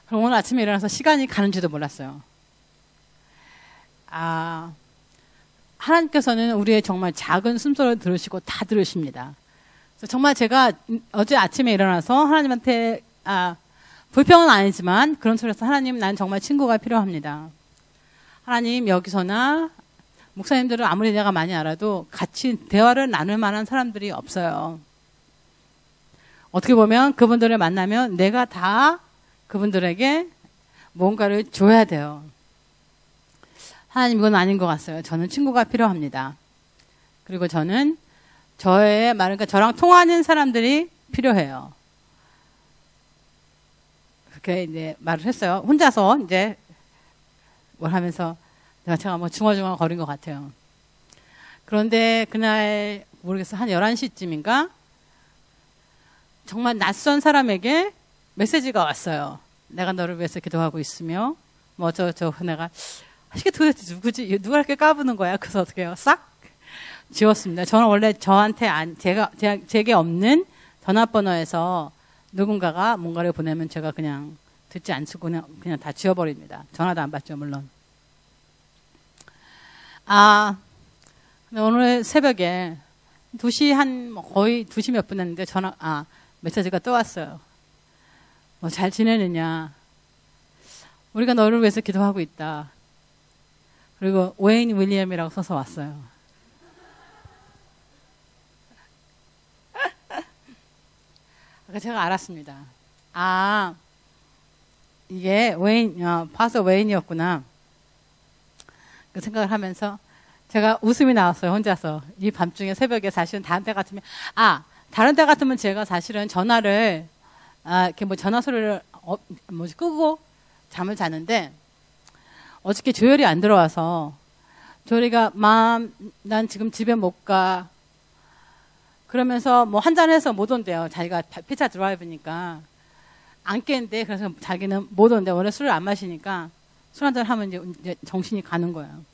그럼 오늘 아침에 일어나서 시간이 가는지도 몰랐어요. 하나님께서는 우리의 정말 작은 숨소리를 들으시고 다 들으십니다. 그래서 정말 제가 어제 아침에 일어나서 하나님한테 불평은 아니지만 그런 소리에서 하나님, 난 정말 친구가 필요합니다. 하나님, 여기서나 목사님들은 아무리 내가 많이 알아도 같이 대화를 나눌 만한 사람들이 없어요. 어떻게 보면 그분들을 만나면 내가 다 그분들에게 뭔가를 줘야 돼요. 하나님, 이건 아닌 것 같아요. 저는 친구가 필요합니다. 그리고 저는 그러니까 저랑 통하는 사람들이 필요해요. 그렇게 이제 말을 했어요. 혼자서 이제 뭘 하면서 제가 뭐 중얼중얼 거린 것 같아요. 그런데 그날 모르겠어요. 한 11시쯤인가? 정말 낯선 사람에게 메시지가 왔어요. 내가 너를 위해서 기도하고 있으며 뭐 내가 이게 도대체 누구지? 누가 이렇게 까부는 거야? 그래서 어떻게 해요? 싹 지웠습니다. 저는 원래 저한테 제게 없는 전화번호에서 누군가가 뭔가를 보내면 제가 그냥 듣지 않고 그냥 다 지워버립니다. 전화도 안 받죠, 물론. 근데 오늘 새벽에 2시 거의 2시 몇 분 했는데 메시지가 또 왔어요. 뭐 잘 지내느냐? 우리가 너를 위해서 기도하고 있다. 그리고 웨인 윌리엄이라고 써서 왔어요. 제가 알았습니다. 이게 파서 웨인이었구나. 그 생각을 하면서 제가 웃음이 나왔어요, 혼자서. 이 밤중에 새벽에 사실은 다른 때 같으면 제가 사실은 전화를, 이렇게 뭐 전화 소리를, 끄고 잠을 자는데, 어저께 조열이 안 들어와서, 조열이가, 난 지금 집에 못 가. 그러면서 뭐 한잔해서 못 온대요. 자기가 피차 드라이브니까. 안 깨는데, 그래서 자기는 못 온대. 원래 술을 안 마시니까, 술 한잔 하면 이제 정신이 가는 거예요.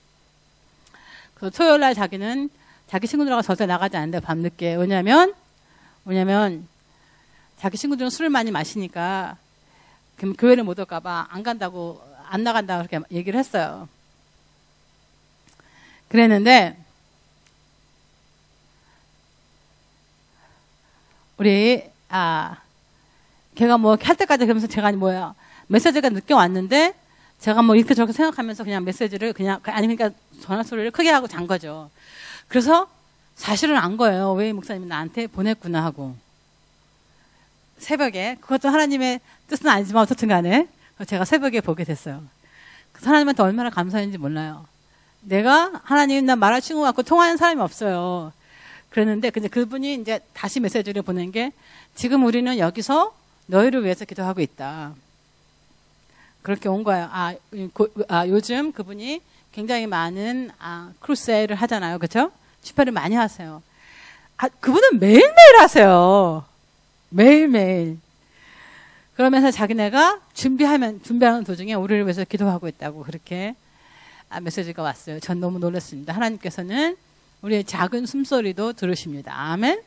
그래서 토요일 날 자기는 자기 친구들하고 절대 나가지 않는데, 밤늦게. 왜냐면 자기 친구들은 술을 많이 마시니까, 그럼 교회를 못 올까봐 안 나간다고 그렇게 얘기를 했어요. 그랬는데, 걔가 뭐 할 때까지 그러면서 제가 메시지가 늦게 왔는데, 제가 뭐 이렇게 저렇게 생각하면서 그냥 메시지를 그러니까 전화 소리를 크게 하고 잔 거죠. 그래서 사실은 안 거예요. 왜 목사님이 나한테 보냈구나 하고. 새벽에, 그것도 하나님의 뜻은 아니지만 어쨌든 간에 제가 새벽에 보게 됐어요. 그 하나님한테 얼마나 감사했는지 몰라요. 하나님, 나 말할 친구 같고 통하는 사람이 없어요. 그랬는데, 근데 그분이 이제 다시 메시지를 보낸 게, 지금 우리는 여기서 너희를 위해서 기도하고 있다. 그렇게 온 거예요. 요즘 그분이 굉장히 많은, 크루세이드를 하잖아요. 그쵸? 집회를 많이 하세요. 그분은 매일매일 하세요. 매일매일. 그러면서 자기네가 준비하는 도중에 우리를 위해서 기도하고 있다고 그렇게 메시지가 왔어요. 전 너무 놀랐습니다. 하나님께서는 우리의 작은 숨소리도 들으십니다. 아멘.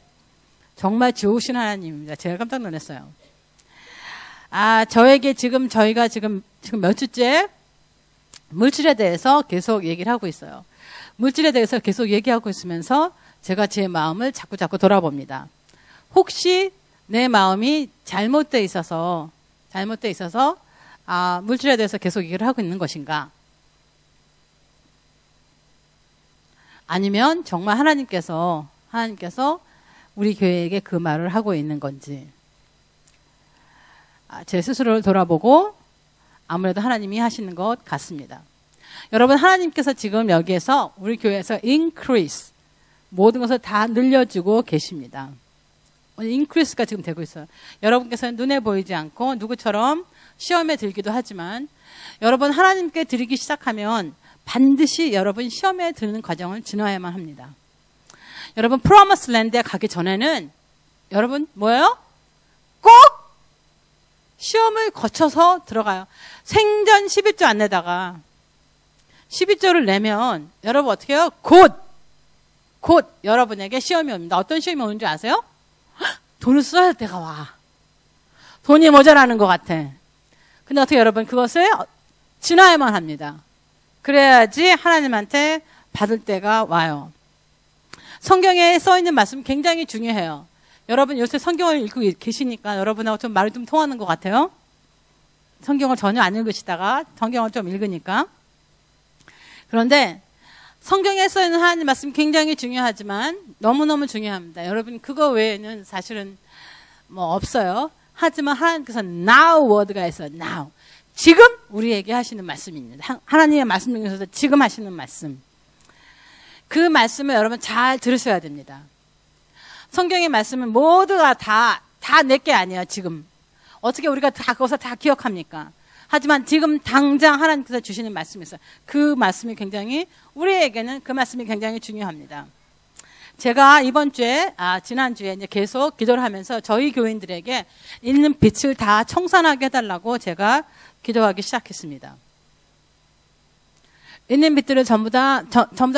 정말 좋으신 하나님입니다. 제가 깜짝 놀랐어요. 저희가 지금 몇 주째 물질에 대해서 계속 얘기를 하고 있어요. 물질에 대해서 계속 얘기하고 있으면서 제가 제 마음을 자꾸 돌아봅니다. 혹시 내 마음이 잘못돼 있어서 물질에 대해서 계속 얘기를 하고 있는 것인가? 아니면 정말 하나님께서 우리 교회에게 그 말을 하고 있는 건지. 제 스스로를 돌아보고 아무래도 하나님이 하시는 것 같습니다. 여러분, 하나님께서 지금 여기에서 우리 교회에서 increase, 모든 것을 다 늘려주고 계십니다. increase가 지금 되고 있어요. 여러분께서는 눈에 보이지 않고 누구처럼 시험에 들기도 하지만, 여러분 하나님께 드리기 시작하면 반드시 여러분 시험에 드는 과정을 지나야만 합니다. 여러분 프로미스 랜드에 가기 전에는 여러분 뭐예요? 꼭 시험을 거쳐서 들어가요. 생전 11조 안 내다가 12조를 내면 여러분 어떻게 해요? 곧 여러분에게 시험이 옵니다. 어떤 시험이 오는 줄 아세요? 돈을 써야 할 때가 와. 돈이 모자라는 것 같아. 근데 어떻게 여러분 그것을 지나야만 합니다. 그래야지 하나님한테 받을 때가 와요. 성경에 써 있는 말씀 굉장히 중요해요. 여러분 요새 성경을 읽고 계시니까 여러분하고 좀 말이 좀 통하는 것 같아요. 성경을 전혀 안 읽으시다가 성경을 좀 읽으니까. 그런데 성경에 써 있는 하나님 말씀 굉장히 중요하지만 너무너무 중요합니다. 여러분 그거 외에는 사실은 뭐 없어요. 하지만 하나님께서 now word가 있어요. now. 지금 우리에게 하시는 말씀입니다. 하나님의 말씀 중에서도 지금 하시는 말씀. 그 말씀을 여러분 잘 들으셔야 됩니다. 성경의 말씀은 모두가 다 내게 아니에요. 지금. 어떻게 우리가 다 그것을 다 기억합니까? 하지만 지금 당장 하나님께서 주시는 말씀이 있어요. 그 말씀이 굉장히 우리에게는 그 말씀이 굉장히 중요합니다. 제가 이번 주에 지난주에 이제 계속 기도를 하면서 저희 교인들에게 있는 빛을 다 청산하게 해달라고 제가 기도하기 시작했습니다. 있는 빛들을 전부 다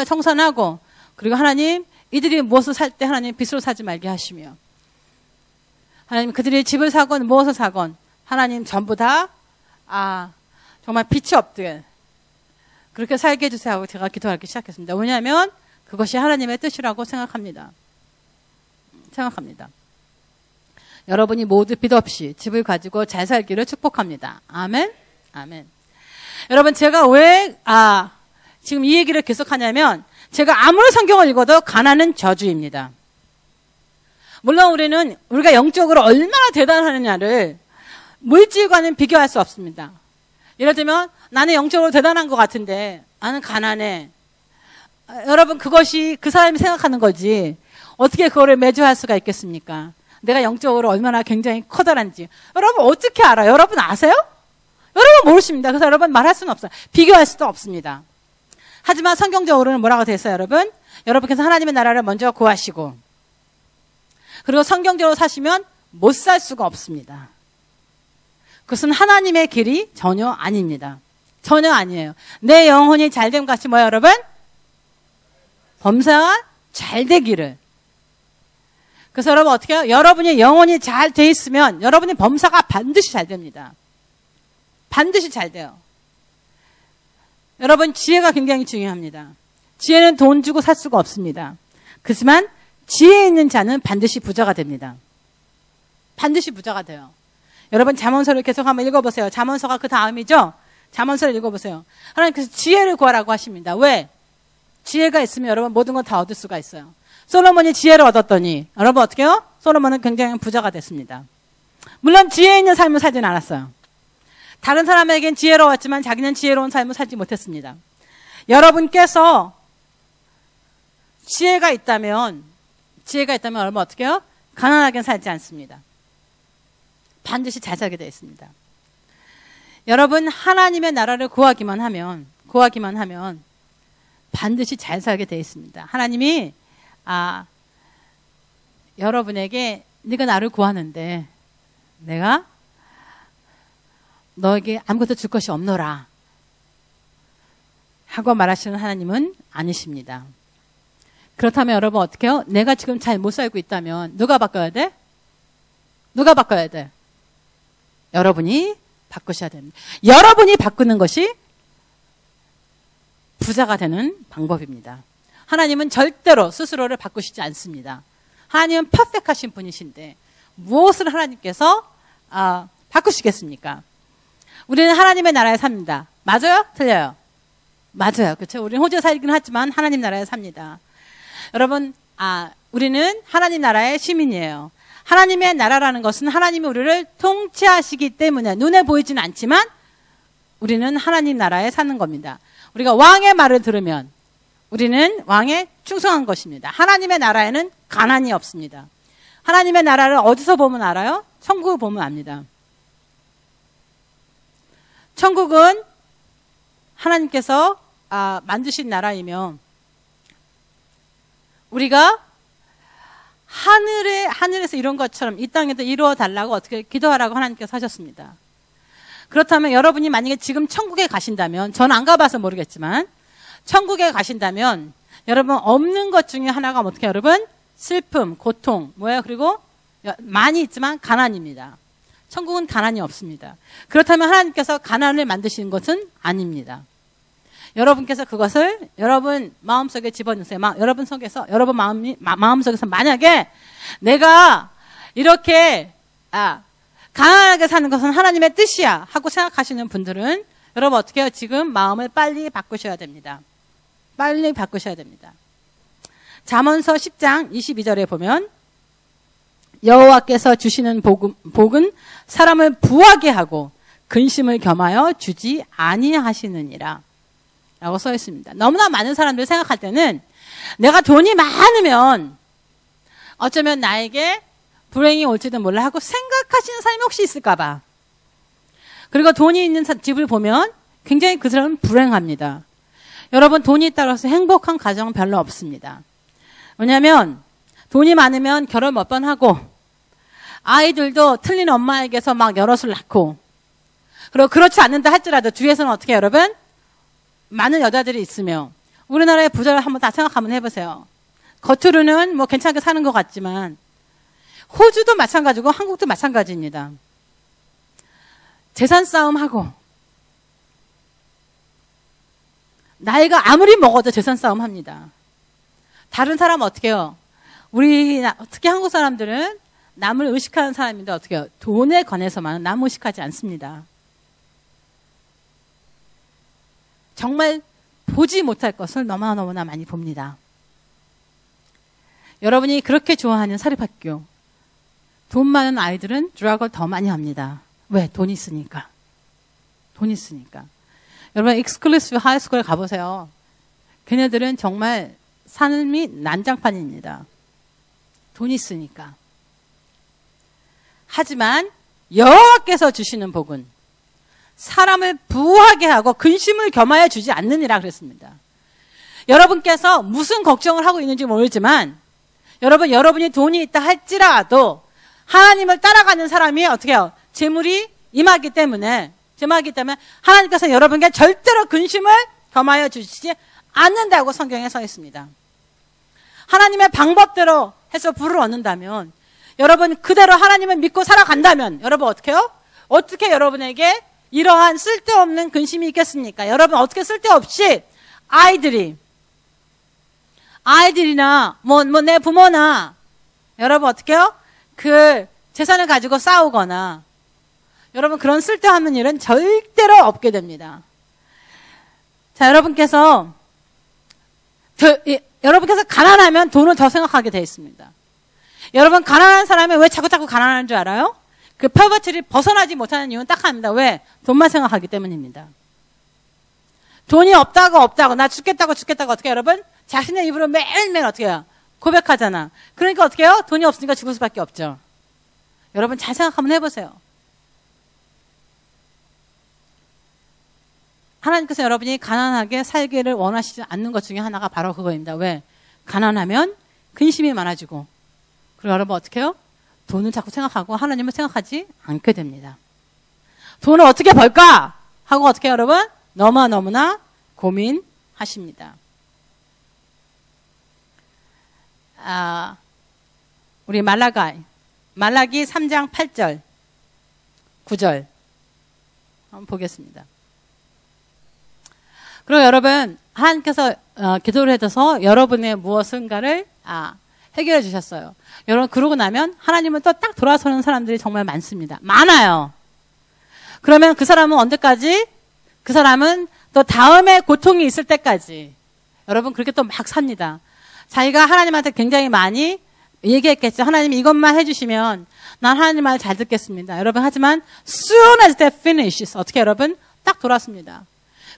청산하고 그리고 하나님 이들이 무엇을 살 때 하나님 빛으로 사지 말게 하시며 하나님 그들이 집을 사건 무엇을 사건 하나님 전부 다 정말 빛이 없게 그렇게 살게 해주세요 하고 제가 기도하기 시작했습니다. 왜냐하면 그것이 하나님의 뜻이라고 생각합니다. 여러분이 모두 빛 없이 집을 가지고 잘 살기를 축복합니다. 아멘. 아멘. 여러분 제가 왜 지금 이 얘기를 계속 하냐면 제가 아무리 성경을 읽어도 가난은 저주입니다. 물론 우리가 영적으로 얼마나 대단하느냐를 물질과는 비교할 수 없습니다. 예를 들면 나는 영적으로 대단한 것 같은데 나는 가난해. 여러분 그것이 그 사람이 생각하는 거지 어떻게 그거를 매주할 수가 있겠습니까? 내가 영적으로 얼마나 굉장히 커다란지 여러분 어떻게 알아요? 여러분 아세요? 여러분 모르십니다. 그래서 여러분 말할 수는 없어요. 비교할 수도 없습니다. 하지만 성경적으로는 뭐라고 되어 있어요, 여러분? 여러분께서 하나님의 나라를 먼저 구하시고 그리고 성경적으로 사시면 못 살 수가 없습니다. 그것은 하나님의 길이 전혀 아닙니다. 전혀 아니에요. 내 영혼이 잘됨 같이 뭐예요, 여러분? 범사가 잘 되기를. 그래서 여러분 어떻게 해요? 여러분이 영혼이 잘 돼 있으면 여러분의 범사가 반드시 잘 됩니다. 반드시 잘 돼요. 여러분 지혜가 굉장히 중요합니다. 지혜는 돈 주고 살 수가 없습니다. 그렇지만 지혜 있는 자는 반드시 부자가 됩니다. 반드시 부자가 돼요. 여러분 잠언서를 계속 한번 읽어보세요. 잠언서가 그 다음이죠. 잠언서를 읽어보세요. 하나님께서 지혜를 구하라고 하십니다. 왜? 지혜가 있으면 여러분 모든 건 다 얻을 수가 있어요. 솔로몬이 지혜를 얻었더니 여러분 어떻게 해요? 솔로몬은 굉장히 부자가 됐습니다. 물론 지혜 있는 삶을 살진 않았어요. 다른 사람에겐 지혜로웠지만 자기는 지혜로운 삶을 살지 못했습니다. 여러분께서 지혜가 있다면 여러분 어떻게 해요? 가난하게 살지 않습니다. 반드시 잘 살게 되어 있습니다. 여러분 하나님의 나라를 구하기만 하면 반드시 잘 살게 되어 있습니다. 하나님이 여러분에게 네가 나를 구하는데 내가 너에게 아무것도 줄 것이 없노라 하고 말하시는 하나님은 아니십니다. 그렇다면 여러분 어떻게 해요? 내가 지금 잘 못 살고 있다면 누가 바꿔야 돼? 누가 바꿔야 돼? 여러분이 바꾸셔야 됩니다. 여러분이 바꾸는 것이 부자가 되는 방법입니다. 하나님은 절대로 스스로를 바꾸시지 않습니다. 하나님은 퍼펙트하신 분이신데 무엇을 하나님께서 바꾸시겠습니까? 우리는 하나님의 나라에 삽니다. 맞아요? 틀려요? 맞아요. 그렇죠? 우리는 호주에 살긴 하지만 하나님 나라에 삽니다. 여러분, 우리는 하나님 나라의 시민이에요. 하나님의 나라라는 것은 하나님이 우리를 통치하시기 때문에 눈에 보이지는 않지만 우리는 하나님 나라에 사는 겁니다. 우리가 왕의 말을 들으면 우리는 왕에 충성한 것입니다. 하나님의 나라에는 가난이 없습니다. 하나님의 나라를 어디서 보면 알아요? 천국을 보면 압니다. 천국은 하나님께서 만드신 나라이며 우리가 하늘에서 이룬 것처럼 이 땅에도 이루어 달라고 어떻게 기도하라고 하나님께서 하셨습니다. 그렇다면 여러분이 만약에 지금 천국에 가신다면 저는 안 가봐서 모르겠지만 천국에 가신다면 여러분 없는 것 중에 하나가 어떻게 여러분? 슬픔, 고통, 뭐예요? 그리고 많이 있지만 가난입니다. 천국은 가난이 없습니다. 그렇다면 하나님께서 가난을 만드시는 것은 아닙니다. 여러분께서 그것을 여러분 마음속에 집어넣으세요. 여러분 마음속에서 만약에 내가 이렇게 가난하게 사는 것은 하나님의 뜻이야 하고 생각하시는 분들은 여러분 어떻게 해요? 지금 마음을 빨리 바꾸셔야 됩니다. 빨리 바꾸셔야 됩니다. 잠언서 10장 22절에 보면 여호와께서 주시는 복은 사람을 부하게 하고 근심을 겸하여 주지 아니하시느니라 라고 써 있습니다. 너무나 많은 사람들이 생각할 때는 내가 돈이 많으면 어쩌면 나에게 불행이 올지도 몰라 하고 생각하시는 사람이 혹시 있을까 봐. 그리고 돈이 있는 집을 보면 굉장히 그 사람은 불행합니다. 여러분 돈이 있다고 해서 행복한 가정은 별로 없습니다. 왜냐하면 돈이 많으면 결혼 몇 번 하고 아이들도 틀린 엄마에게서 막 여럿을 낳고 그리고 그렇지 않는다 할지라도 주위에서는 어떻게 해요, 여러분? 많은 여자들이 있으며 우리나라의 부자를 한번 다 생각 한번 해보세요. 겉으로는 뭐 괜찮게 사는 것 같지만 호주도 마찬가지고 한국도 마찬가지입니다. 재산 싸움하고 나이가 아무리 먹어도 재산 싸움 합니다. 다른 사람은 어떻게 해요? 특히 한국 사람들은 남을 의식하는 사람인데 어떻게 해요? 돈에 관해서만 남 의식하지 않습니다. 정말 보지 못할 것을 너무나 많이 봅니다. 여러분이 그렇게 좋아하는 사립학교, 돈 많은 아이들은 드락을 더 많이 합니다. 왜? 돈 있으니까. 돈 있으니까. 여러분 익스클루시브 하이스쿨에 가보세요. 걔네들은 정말 삶이 난장판입니다. 돈 있으니까. 하지만 여호와께서 주시는 복은 사람을 부하게 하고 근심을 겸하여 주지 않느니라 그랬습니다. 여러분께서 무슨 걱정을 하고 있는지 모르지만 여러분이 돈이 있다 할지라도 하나님을 따라가는 사람이 어떻게 해요? 재물이 임하기 때문에 하나님께서 여러분께 절대로 근심을 겸하여 주시지 않는다고 성경에 써 있습니다. 하나님의 방법대로 해서 부를 얻는다면 여러분 그대로 하나님을 믿고 살아간다면 여러분 어떻게 해요? 어떻게 여러분에게 이러한 쓸데없는 근심이 있겠습니까? 여러분 어떻게 쓸데없이 아이들이나 내 부모나 여러분 어떻게 해요? 그 재산을 가지고 싸우거나 여러분 그런 쓸데없는 일은 절대로 없게 됩니다. 자, 여러분께서 가난하면 돈을 더 생각하게 되어 있습니다. 여러분 가난한 사람이 왜 자꾸 가난한 줄 알아요? 그 포버티를 벗어나지 못하는 이유는 딱 합니다. 왜? 돈만 생각하기 때문입니다. 돈이 없다고 나 죽겠다고 어떻게 여러분? 자신의 입으로 매일매일 어떻게 해요? 고백하잖아. 그러니까 어떻게 해요? 돈이 없으니까 죽을 수밖에 없죠. 여러분 잘 생각 한번 해보세요. 하나님께서 여러분이 가난하게 살기를 원하시지 않는 것 중에 하나가 바로 그거입니다. 왜? 가난하면 근심이 많아지고 그리고 여러분 어떻게 해요? 돈을 자꾸 생각하고 하나님을 생각하지 않게 됩니다. 돈을 어떻게 벌까? 하고 어떻게 해요, 여러분? 너무나 고민하십니다. 우리 말라기 3장 8절 9절 한번 보겠습니다. 그리고 여러분 하나님께서 기도를 해줘서 여러분의 무엇인가를 해결해 주셨어요. 여러분 그러고 나면 하나님은 또 딱 돌아서는 사람들이 정말 많아요. 그러면 그 사람은 언제까지? 그 사람은 또 다음에 고통이 있을 때까지 여러분 그렇게 또 막 삽니다. 자기가 하나님한테 굉장히 많이 얘기했겠죠. 하나님 이것만 해주시면 난 하나님 말 잘 듣겠습니다. 여러분 하지만 soon as that finishes 어떻게 여러분 딱 돌았습니다.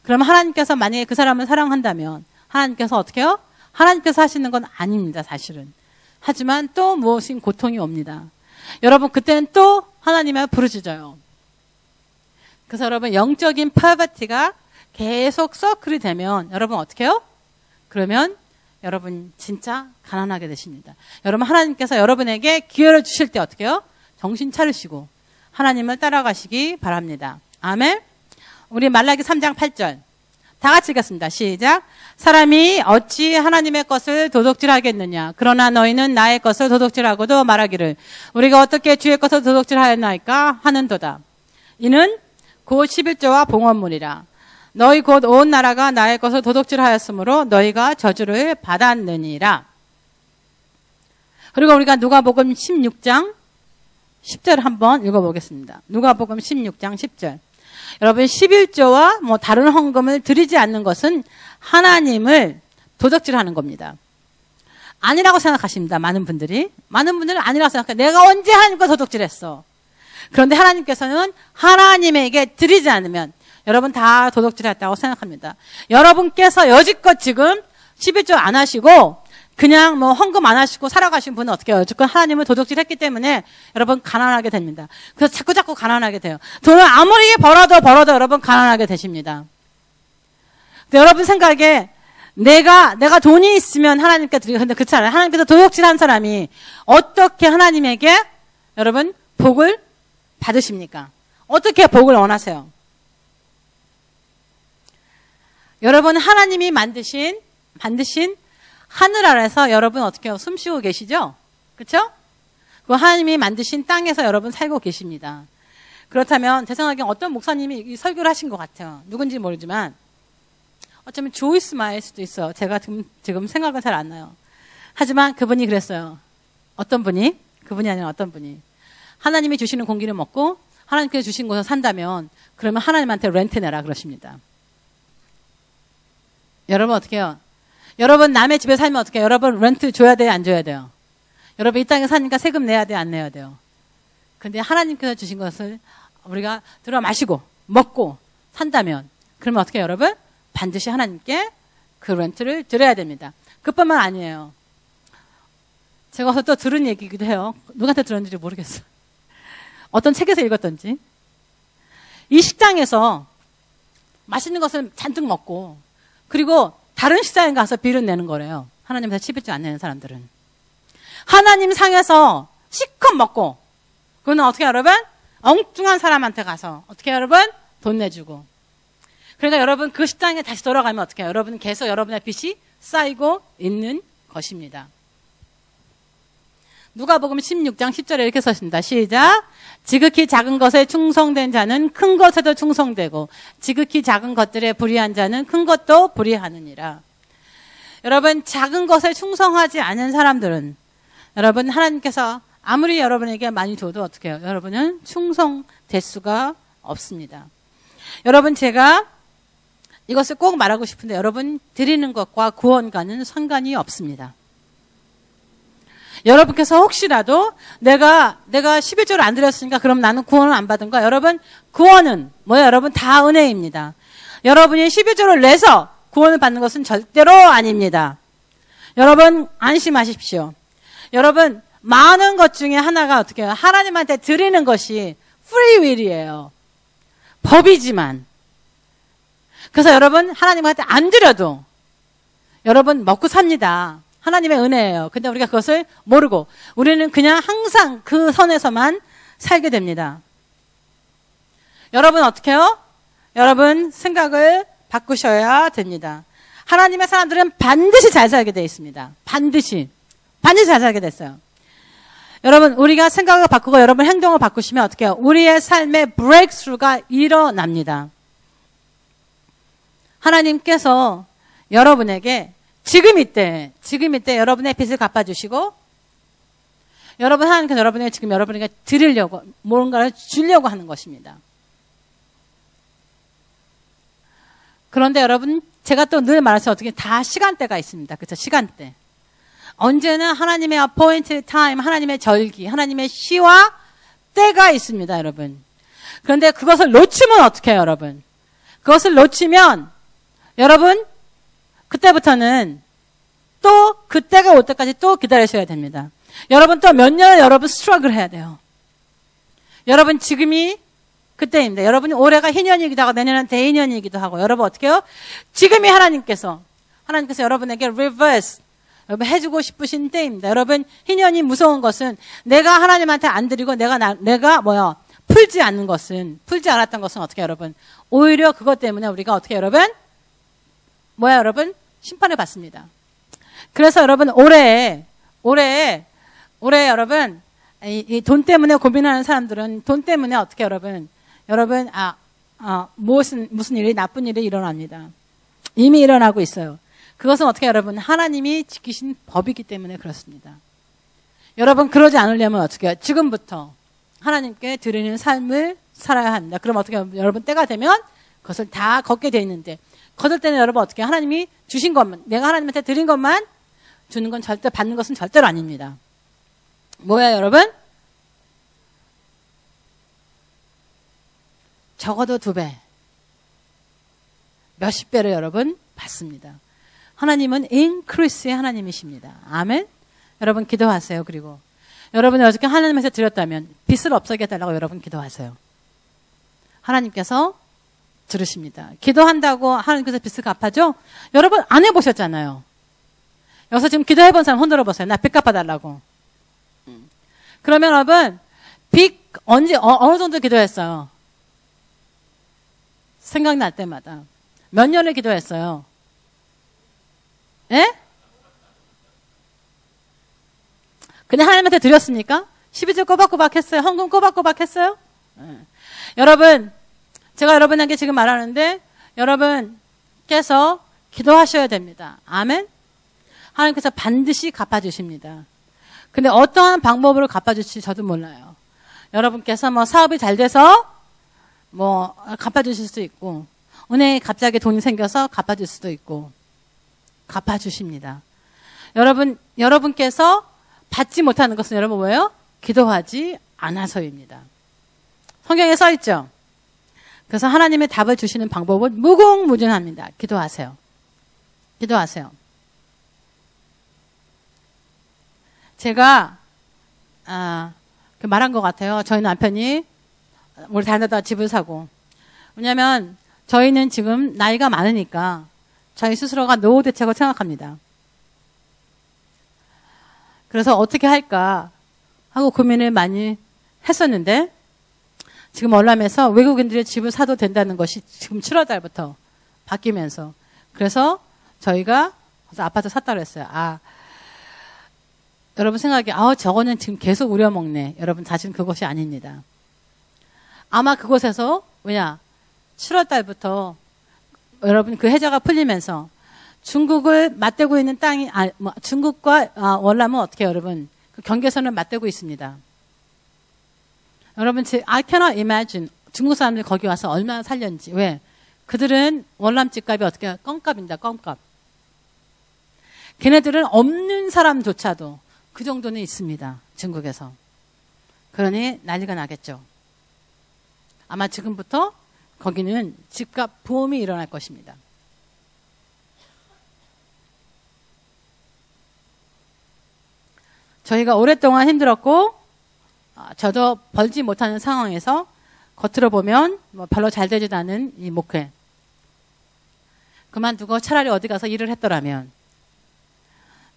그러면 하나님께서 만약에 그 사람을 사랑한다면 하나님께서 어떻게 해요? 하나님께서 하시는 건 아닙니다. 사실은. 하지만 또 무엇인 고통이 옵니다. 여러분 그때는 또 하나님을 부르짖어요. 그래서 여러분 영적인 포버티가 계속 서클이 되면 여러분 어떻게 해요? 그러면 여러분 진짜 가난하게 되십니다. 여러분 하나님께서 여러분에게 기회를 주실 때 어떻게 해요? 정신 차리시고 하나님을 따라가시기 바랍니다. 아멘. 우리 말라기 3장 8절 다 같이 읽겠습니다. 시작. 사람이 어찌 하나님의 것을 도둑질하겠느냐. 그러나 너희는 나의 것을 도둑질하고도 말하기를 우리가 어떻게 주의 것을 도둑질하였나이까 하는도다. 이는 곧 11조와 봉헌물이라. 너희 곧 온 나라가 나의 것을 도둑질하였으므로 너희가 저주를 받았느니라. 그리고 우리가 누가복음 16장 10절 한번 읽어보겠습니다. 누가복음 16장 10절. 여러분 11조와 뭐 다른 헌금을 드리지 않는 것은 하나님을 도둑질하는 겁니다. 아니라고 생각하십니다. 많은 분들은 아니라고 생각해요. 내가 언제 하나님과 도둑질했어. 그런데 하나님께서는 하나님에게 드리지 않으면 여러분 다 도둑질했다고 생각합니다. 여러분께서 여지껏 지금 11조 안 하시고 그냥 뭐 헌금 안 하시고 살아가신 분은 어떻게 해요? 여지껏 하나님을 도둑질했기 때문에 여러분 가난하게 됩니다. 그래서 자꾸 가난하게 돼요. 돈을 아무리 벌어도 여러분 가난하게 되십니다. 근데 여러분 생각에 내가 돈이 있으면 하나님께 드리고, 근데 그렇지 않아요. 하나님께서 도둑질한 사람이 어떻게 하나님에게 여러분 복을 받으십니까? 어떻게 복을 원하세요? 여러분 하나님이 만드신 하늘 아래서 여러분 어떻게 숨 쉬고 계시죠? 그렇죠? 그 하나님이 만드신 땅에서 여러분 살고 계십니다. 그렇다면 제 생각엔 어떤 목사님이 이 설교를 하신 것 같아요. 누군지 모르지만 어쩌면 조이스 마일 수도 있어요. 제가 지금 생각은 잘 안 나요. 하지만 그분이 그랬어요. 어떤 분이? 그분이 아니라 어떤 분이. 하나님이 주시는 공기를 먹고 하나님께서 주신 곳에서 산다면 그러면 하나님한테 렌트 내라 그러십니다. 여러분 어떻게 해요? 여러분 남의 집에 살면 어떻게 해요? 여러분 렌트 줘야 돼요? 안 줘야 돼요? 여러분 이 땅에 사니까 세금 내야 돼요? 안 내야 돼요? 근데 하나님께서 주신 것을 우리가 들어 마시고 먹고 산다면 그러면 어떻게 해요, 여러분? 반드시 하나님께 그 렌트를 드려야 됩니다. 그뿐만 아니에요. 제가 어서 또 들은 얘기기도 해요. 누구한테 들었는지 모르겠어요. 어떤 책에서 읽었던지. 이 식당에서 맛있는 것을 잔뜩 먹고 그리고 다른 식당에 가서 비를 내는 거래요. 하나님한테 11조 안 내는 사람들은. 하나님 상에서 실컷 먹고 그거는 어떻게 여러분? 엉뚱한 사람한테 가서 어떻게 여러분? 돈 내주고. 그러니까 여러분 그 식당에 다시 돌아가면 어떻게 해요? 여러분은 계속 여러분의 빚이 쌓이고 있는 것입니다. 누가복음 16장 10절에 이렇게 썼습니다. 시작. 지극히 작은 것에 충성된 자는 큰 것에도 충성되고 지극히 작은 것들에 불의한 자는 큰 것도 불의하느니라. 여러분 작은 것에 충성하지 않은 사람들은 여러분 하나님께서 아무리 여러분에게 많이 줘도 어떻게 해요? 여러분은 충성될 수가 없습니다. 여러분 제가 이것을 꼭 말하고 싶은데 여러분 드리는 것과 구원과는 상관이 없습니다. 여러분께서 혹시라도 내가 11조를 안 드렸으니까 그럼 나는 구원을 안 받은 거야. 여러분 구원은 뭐예요? 여러분 다 은혜입니다. 여러분이 11조를 내서 구원을 받는 것은 절대로 아닙니다. 여러분 안심하십시오. 여러분 많은 것 중에 하나가 어떻게 해요? 하나님한테 드리는 것이 free will이에요. 법이지만. 그래서 여러분 하나님한테 안 드려도 여러분 먹고 삽니다. 하나님의 은혜예요. 근데 우리가 그것을 모르고 우리는 그냥 항상 그 선에서만 살게 됩니다. 여러분 어떻게 해요? 여러분 생각을 바꾸셔야 됩니다. 하나님의 사람들은 반드시 잘 살게 되어 있습니다. 반드시 잘 살게 됐어요. 여러분 우리가 생각을 바꾸고 여러분 행동을 바꾸시면 어떻게 해요? 우리의 삶의 브레이크스루가 일어납니다. 하나님께서 여러분에게 지금 이때 여러분의 빚을 갚아주시고 여러분 하나님께서 여러분에게 지금 여러분에게 드리려고 뭔가를 주려고 하는 것입니다. 그런데 여러분 제가 또 늘 말해서 어떻게 다 시간대가 있습니다. 그렇죠? 시간대. 언제나 하나님의 appointed time, 하나님의 절기, 하나님의 시와 때가 있습니다, 여러분. 그런데 그것을 놓치면 어떻게 해요, 여러분? 그것을 놓치면 여러분 그때부터는 또 그때가 올 때까지 또 기다리셔야 됩니다. 여러분 또 몇 년을 여러분 스트러글 해야 돼요. 여러분 지금이 그때입니다. 여러분이 올해가 희년이기도 하고 내년은 대인년이기도 하고 여러분 어떻게 해요? 지금이 하나님께서 여러분에게 reverse 여러분 해주고 싶으신 때입니다. 여러분 희년이 무서운 것은 내가 하나님한테 안 드리고 내가 풀지 않았던 것은 어떻게 여러분 오히려 그것 때문에 우리가 어떻게 여러분 뭐야 여러분? 심판을 받습니다. 그래서 여러분 올해 여러분 이 돈 때문에 고민하는 사람들은 돈 때문에 어떻게 여러분 무슨 일이 나쁜 일이 일어납니다. 이미 일어나고 있어요. 그것은 어떻게 여러분 하나님이 지키신 법이기 때문에 그렇습니다. 여러분 그러지 않으려면 어떻게 해요? 지금부터 하나님께 드리는 삶을 살아야 합니다. 그럼 어떻게 해요? 여러분 때가 되면 그것을 다 걷게 돼 있는데 거둘 때는 여러분 어떻게 해요? 하나님이 주신 것만 내가 하나님한테 드린 것만 주는 건 절대 받는 것은 절대로 아닙니다. 뭐야 여러분? 적어도 2배 몇십 배를 여러분 받습니다. 하나님은 인크리스의 하나님이십니다. 아멘. 여러분 기도하세요. 그리고 여러분이 어저께 하나님한테 드렸다면 빚을 없어게 해달라고 여러분 기도하세요. 하나님께서 들으십니다. 기도한다고 하나님께서 빚을 갚아줘? 여러분 안 해보셨잖아요. 여기서 지금 기도해본 사람 흔들어 보세요. 나 빚 갚아달라고. 그러면 여러분 빚 언제 어느 정도 기도했어요? 생각날 때마다 몇 년을 기도했어요? 예? 그냥 하나님한테 드렸습니까? 12절 꼬박꼬박 했어요? 헌금 꼬박꼬박 했어요? 여러분 제가 여러분에게 지금 말하는데 여러분께서 기도하셔야 됩니다. 아멘? 하나님께서 반드시 갚아주십니다. 근데 어떠한 방법으로 갚아주실지 저도 몰라요. 여러분께서 뭐 사업이 잘 돼서 뭐 갚아주실 수도 있고 은행에 갑자기 돈이 생겨서 갚아줄 수도 있고 갚아주십니다. 여러분께서 받지 못하는 것은 여러분 뭐예요? 기도하지 않아서입니다. 성경에 써 있죠. 그래서 하나님의 답을 주시는 방법은 무궁무진합니다. 기도하세요. 기도하세요. 제가 말한 것 같아요. 저희 남편이 우리 다른 데다 집을 사고. 왜냐하면 저희는 지금 나이가 많으니까 저희 스스로가 노후 대책을 생각합니다. 그래서 어떻게 할까 하고 고민을 많이 했었는데 지금 월남에서 외국인들의 집을 사도 된다는 것이 지금 7월 달부터 바뀌면서 그래서 저희가 아파트 샀다고 했어요. 여러분 생각에 저거는 지금 계속 우려먹네. 여러분 사실 그것이 아닙니다. 아마 그곳에서 7월 달부터 여러분 그 해저가 풀리면서 중국을 맞대고 있는 땅이 중국과 월남은 어떻게 여러분 그 경계선을 맞대고 있습니다. 여러분 I cannot imagine 중국 사람들이 거기 와서 얼마나 살렸는지. 왜? 그들은 월남 집값이 어떻게 껌값입니다. 껌값. 걔네들은 없는 사람조차도 그 정도는 있습니다. 중국에서. 그러니 난리가 나겠죠. 아마 지금부터 거기는 집값 부음이 일어날 것입니다. 저희가 오랫동안 힘들었고 저도 벌지 못하는 상황에서 겉으로 보면 별로 잘 되지도 않은 이 목회 그만두고 차라리 어디 가서 일을 했더라면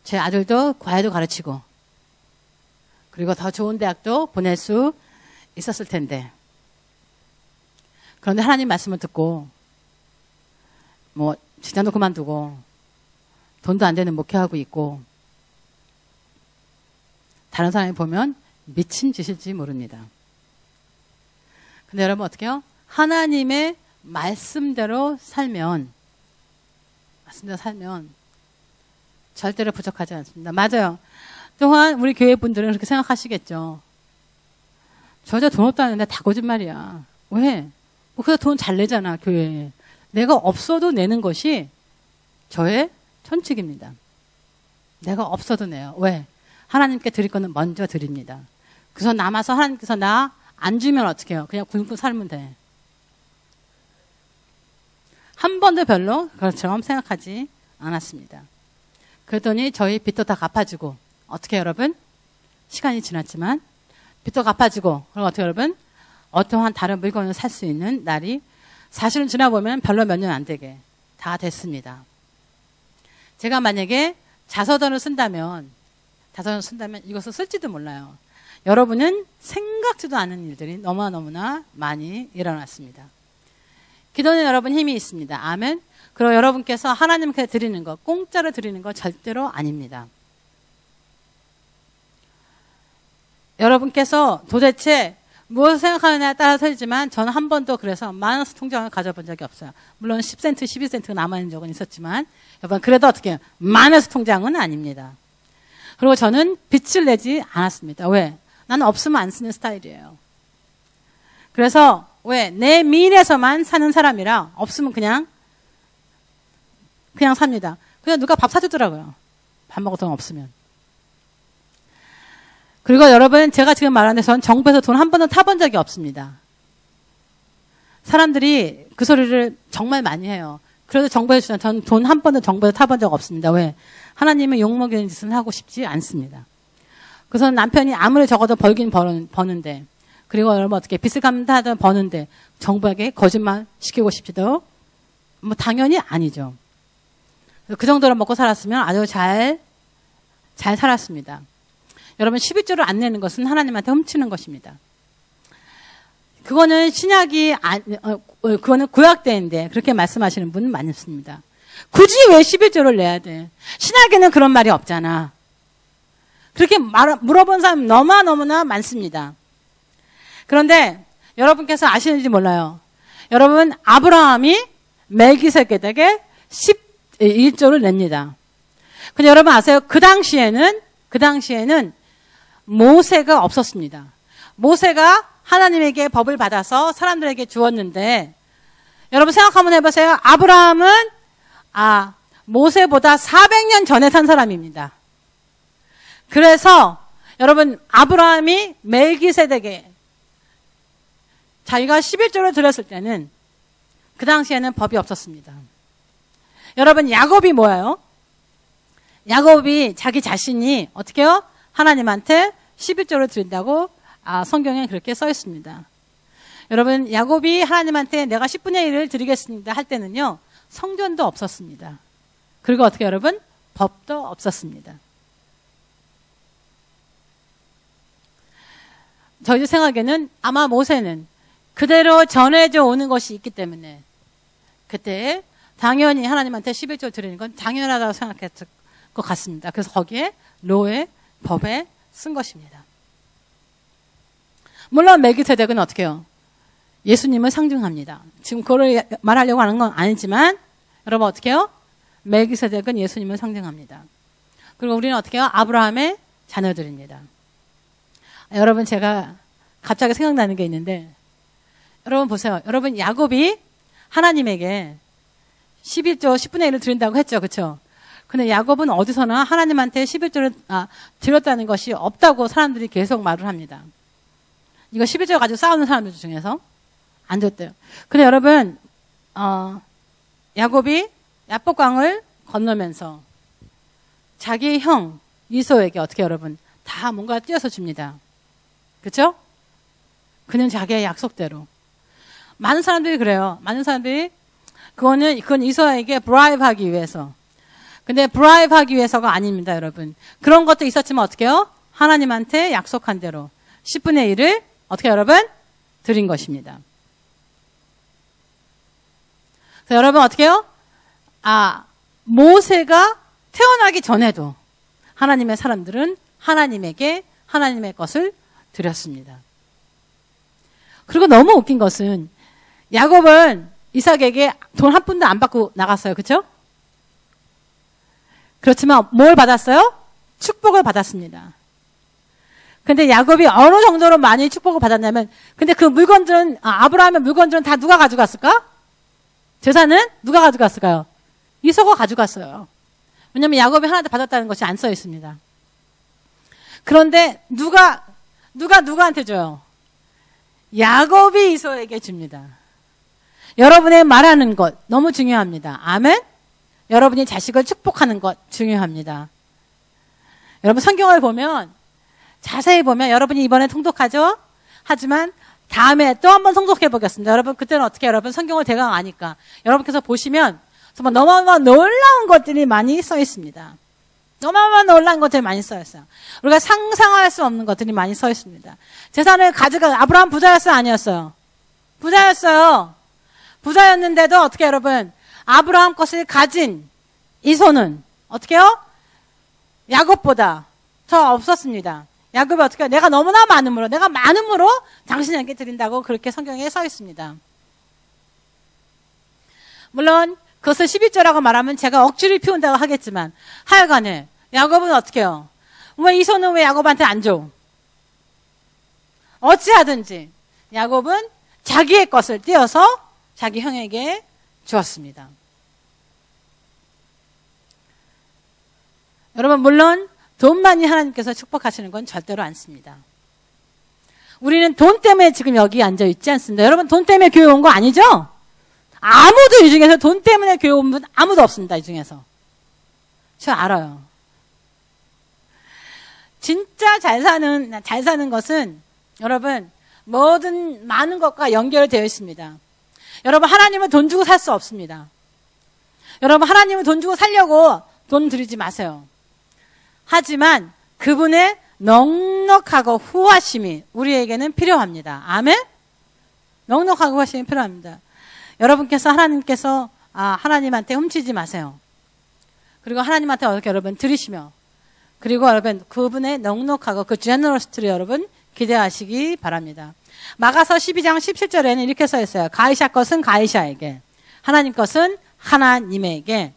제 아들도 과외도 가르치고 그리고 더 좋은 대학도 보낼 수 있었을 텐데 그런데 하나님 말씀을 듣고 직장도 그만두고 돈도 안 되는 목회하고 있고 다른 사람이 보면 미친 짓일지 모릅니다. 근데 여러분 어떻게 해요? 하나님의 말씀대로 살면 절대로 부족하지 않습니다. 맞아요. 또한 우리 교회 분들은 그렇게 생각하시겠죠. 저 돈 없다는데 다 거짓말이야. 왜? 그래서 돈 잘 내잖아 교회에. 내가 없어도 내는 것이 저의 천칙입니다. 내가 없어도 내요. 왜? 하나님께 드릴 거는 먼저 드립니다. 그래서 남아서 하나님께서 나 안 주면 어떻게 해요? 그냥 굶고 살면 돼. 한 번도 별로 그것처럼 생각하지 않았습니다. 그랬더니 저희 빚도 다 갚아주고 어떻게 여러분? 시간이 지났지만 빚도 갚아주고 그럼 어떻게 여러분? 어떠한 다른 물건을 살 수 있는 날이 사실은 지나보면 별로 몇 년 안 되게 다 됐습니다. 제가 만약에 자서전을 쓴다면 이것을 쓸지도 몰라요. 여러분은 생각지도 않은 일들이 너무나 많이 일어났습니다. 기도는 여러분 힘이 있습니다. 아멘. 그리고 여러분께서 하나님께 드리는 것, 공짜로 드리는 것 절대로 아닙니다. 여러분께서 도대체 무엇을 생각하느냐에 따라 틀리지만 저는 한 번도 그래서 마이너스 통장을 가져본 적이 없어요. 물론 10센트, 12센트가 남아있는 적은 있었지만 여러분 그래도 어떻게 해요? 마이너스 통장은 아닙니다. 그리고 저는 빚을 내지 않았습니다. 왜? 나는 없으면 안 쓰는 스타일이에요. 그래서 왜? 내 미인에서만 사는 사람이라 없으면 그냥 삽니다. 그냥 누가 밥 사주더라고요. 밥 먹을 돈 없으면. 그리고 여러분 제가 지금 말하는 데선 정부에서 돈 한 번도 타본 적이 없습니다. 사람들이 그 소리를 정말 많이 해요. 그래도 정부에서 주는 전 돈 한 번도 정부에서 타본 적 없습니다. 왜? 하나님은 욕먹이는 짓은 하고 싶지 않습니다. 그래서 남편이 아무리 적어도 벌긴 버는데 그리고 여러분 어떻게 빚을 갚는다 버는데 정부에게 거짓말 시키고 싶지도 뭐 당연히 아니죠. 그 정도로 먹고 살았으면 아주 잘 살았습니다. 여러분 11조를 안 내는 것은 하나님한테 훔치는 것입니다. 그거는 신약이 그거는 구약 때인데 그렇게 말씀하시는 분은 많습니다. 굳이 왜 11조를 내야 돼? 신약에는 그런 말이 없잖아. 그렇게 물어본 사람 너무나 많습니다. 그런데 여러분께서 아시는지 몰라요. 여러분 아브라함이 멜기세덱에게 11조를 냅니다. 근데 여러분 아세요? 그 당시에는 모세가 없었습니다. 모세가 하나님에게 법을 받아서 사람들에게 주었는데 여러분 생각 한번 해보세요. 아브라함은 모세보다 400년 전에 산 사람입니다. 그래서 여러분 아브라함이 멜기세덱에 자기가 11조를 드렸을 때는 그 당시에는 법이 없었습니다. 여러분 야곱이 뭐예요? 야곱이 자기 자신이 어떻게 해요? 하나님한테 11조를 드린다고 성경에 그렇게 써 있습니다. 여러분 야곱이 하나님한테 내가 10분의 1을 드리겠습니다 할 때는요. 성전도 없었습니다. 그리고 어떻게 여러분? 법도 없었습니다. 저희 생각에는 아마 모세는 그대로 전해져 오는 것이 있기 때문에 그때 당연히 하나님한테 11조 드리는 건 당연하다고 생각했을 것 같습니다. 그래서 거기에 로의 법에 쓴 것입니다. 물론 멜기세덱은 어떻게 해요? 예수님을 상징합니다. 지금 그걸 말하려고 하는 건 아니지만 여러분 어떻게 해요? 멜기세덱은 예수님을 상징합니다. 그리고 우리는 어떻게 해요? 아브라함의 자녀들입니다. 여러분 제가 갑자기 생각나는 게 있는데 여러분 보세요. 여러분 야곱이 하나님에게 11조 10분의 1을 드린다고 했죠. 그렇죠? 근데 야곱은 어디서나 하나님한테 11조를 드렸다는 것이 없다고 사람들이 계속 말을 합니다. 이거 11조 가지고 싸우는 사람들 중에서 안 됐대요. 근데 여러분 야곱이 야복강을 건너면서 자기 형 이소에게 어떻게 여러분 다 뭔가 띄어서 줍니다. 그렇죠? 그는 자기의 약속대로. 많은 사람들이 그래요. 많은 사람들이 그건 이소에게 브라이브 하기 위해서. 근데 브라이브 하기 위해서가 아닙니다, 여러분. 그런 것도 있었지만 어떻게 해요? 하나님한테 약속한 대로 10분의 1을 어떻게 여러분? 드린 것입니다. 그래서 여러분 어떻게 해요? 모세가 태어나기 전에도 하나님의 사람들은 하나님에게 하나님의 것을 드렸습니다. 그리고 너무 웃긴 것은 야곱은 이삭에게 돈 한 푼도 안 받고 나갔어요. 그렇죠? 그렇지만 뭘 받았어요? 축복을 받았습니다. 근데 야곱이 어느 정도로 많이 축복을 받았냐면 근데 그 물건들은 아브라함의 물건들은 다 누가 가져갔을까? 재산은 누가 가져갔을까요? 이삭이 가져갔어요. 왜냐하면 야곱이 하나도 받았다는 것이 안 써 있습니다. 그런데 누구한테 줘요? 야곱이 이삭에게 줍니다. 여러분의 말하는 것 너무 중요합니다. 아멘? 여러분이 자식을 축복하는 것 중요합니다. 여러분 성경을 보면 자세히 보면 여러분이 이번에 통독하죠? 하지만 다음에 또 한번 통독해 보겠습니다. 여러분 그때는 어떻게 여러분 성경을 대강 아니까 여러분께서 보시면 정말 너무너무 놀라운 것들이 많이 써 있습니다. 너무너무 놀라운 것들이 많이 써 있어요. 우리가 상상할 수 없는 것들이 많이 써 있습니다. 재산을 가져간 아브라함 부자였어요? 아니었어요? 부자였어요. 부자였는데도 어떻게 여러분 아브라함 것을 가진 이손은 어떻게 해요? 야곱보다 더 없었습니다. 야곱이 어떻게 해요? 내가 너무나 많음으로, 내가 많음으로 당신에게 드린다고 그렇게 성경에 써 있습니다. 물론 그것을 11조라고 말하면 제가 억지를 피운다고 하겠지만 하여간에 야곱은 어떻게 해요? 왜 이손은 왜 야곱한테 안 줘? 어찌하든지 야곱은 자기의 것을 떼어서 자기 형에게 주었습니다. 여러분, 물론 돈만이 하나님께서 축복하시는 건 절대로 않습니다. 우리는 돈 때문에 지금 여기 앉아 있지 않습니다. 여러분, 돈 때문에 교회 온 거 아니죠? 아무도 이 중에서 돈 때문에 교회 온 분 아무도 없습니다. 이 중에서. 저 알아요. 진짜 잘 사는 것은 여러분, 모든 많은 것과 연결되어 있습니다. 여러분, 하나님은 돈 주고 살 수 없습니다. 여러분, 하나님은 돈 주고 살려고 돈 들이지 마세요. 하지만 그분의 넉넉하고 후하심이 우리에게는 필요합니다. 아멘? 넉넉하고 후하심이 필요합니다. 여러분께서 하나님한테 훔치지 마세요. 그리고 하나님한테 어떻게 여러분 드리시며, 그리고 여러분 그분의 넉넉하고 그 제너러시티를 여러분 기대하시기 바랍니다. 마가서 12장 17절에는 이렇게 써 있어요. 가이샤 것은 가이샤에게, 하나님 것은 하나님에게.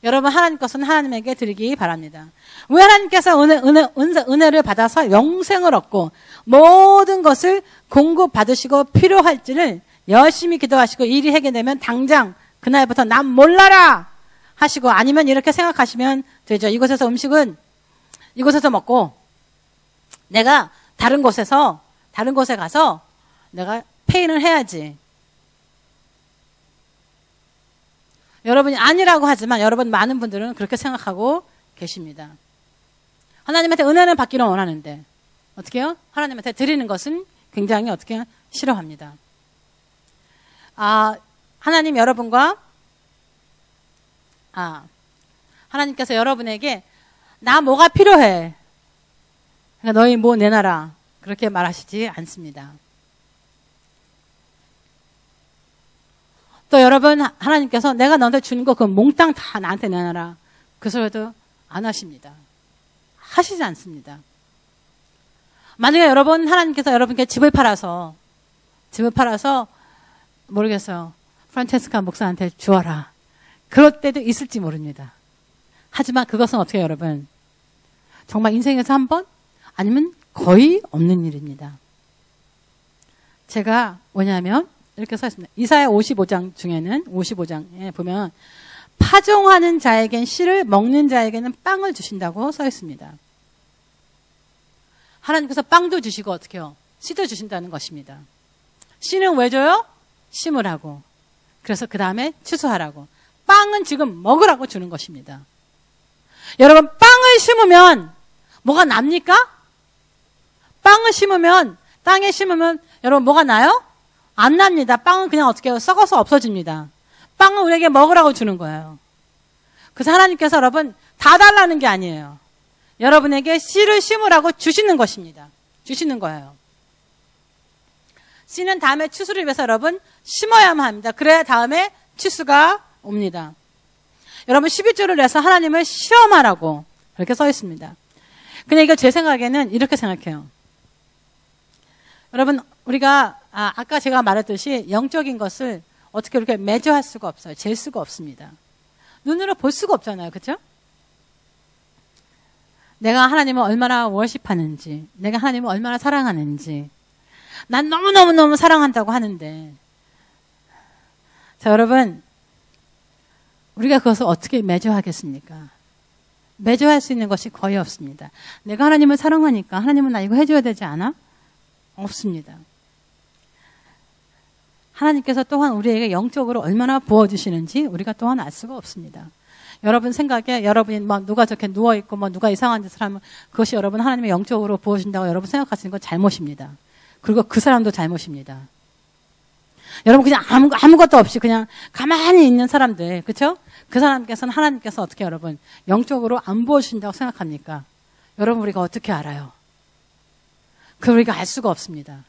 여러분, 하나님 것은 하나님에게 드리기 바랍니다. 왜 하나님께서 은혜를 받아서 영생을 얻고 모든 것을 공급받으시고 필요할지를 열심히 기도하시고 일이 해결되면 당장 그날부터 난 몰라라 하시고, 아니면 이렇게 생각하시면 되죠. 이곳에서 음식은 이곳에서 먹고 내가 다른 곳에 가서 내가 페이를 해야지. 여러분이 아니라고 하지만 여러분 많은 분들은 그렇게 생각하고 계십니다. 하나님한테 은혜는 받기를 원하는데 어떻게 해요? 하나님한테 드리는 것은 굉장히 어떻게 싫어합니다. 하나님 여러분과 하나님께서 여러분에게 나 뭐가 필요해? 그러니까 너희 뭐 내놔라. 그렇게 말하시지 않습니다. 또 여러분, 하나님께서 내가 너한테 준 거 그 몽땅 다 나한테 내놔라. 그 소리도 안 하십니다. 하시지 않습니다. 만약에 여러분, 하나님께서 여러분께 집을 팔아서 모르겠어요. 프란체스카 목사한테 주어라. 그럴 때도 있을지 모릅니다. 하지만 그것은 어떻게 해요, 여러분? 정말 인생에서 한 번? 아니면 거의 없는 일입니다. 제가 뭐냐면 이렇게 써 있습니다. 이사야 55장 중에는 55장에 보면 파종하는 자에겐 씨를, 먹는 자에게는 빵을 주신다고 써 있습니다. 하나님께서 빵도 주시고 어떻게 해요? 씨도 주신다는 것입니다. 씨는 왜 줘요? 심으라고. 그래서 그 다음에 추수하라고. 빵은 지금 먹으라고 주는 것입니다. 여러분, 빵을 심으면 뭐가 납니까? 빵을 심으면, 땅에 심으면 여러분 뭐가 나요? 안 납니다. 빵은 그냥 어떻게 해요? 썩어서 없어집니다. 빵은 우리에게 먹으라고 주는 거예요. 그래서 하나님께서 여러분 다 달라는 게 아니에요. 여러분에게 씨를 심으라고 주시는 것입니다. 주시는 거예요. 씨는 다음에 추수를 위해서 여러분 심어야만 합니다. 그래야 다음에 추수가 옵니다. 여러분 11조를 내서 하나님을 시험하라고 그렇게 써 있습니다. 근데 이거 제 생각에는 이렇게 생각해요. 여러분, 우리가 아까 제가 말했듯이 영적인 것을 어떻게 이렇게 매조할 수가 없어요. 잴 수가 없습니다. 눈으로 볼 수가 없잖아요. 그렇죠? 내가 하나님을 얼마나 워십하는지, 내가 하나님을 얼마나 사랑하는지, 난 너무너무너무 사랑한다고 하는데, 자, 여러분, 우리가 그것을 어떻게 매조하겠습니까? 매조할 수 있는 것이 거의 없습니다. 내가 하나님을 사랑하니까 하나님은 나 이거 해줘야 되지 않아? 없습니다. 하나님께서 또한 우리에게 영적으로 얼마나 부어주시는지 우리가 또한 알 수가 없습니다. 여러분 생각에 여러분이 누가 저렇게 누워있고 누가 이상한 짓을 하면 그것이 여러분 하나님의 영적으로 부어준다고 여러분 생각하시는 건 잘못입니다. 그리고 그 사람도 잘못입니다. 여러분 그냥 아무것도 없이 그냥 가만히 있는 사람들, 그렇죠? 그 사람께서는 하나님께서 어떻게 여러분 영적으로 안 부어주신다고 생각합니까? 여러분 우리가 어떻게 알아요? 그걸 우리가 알 수가 없습니다.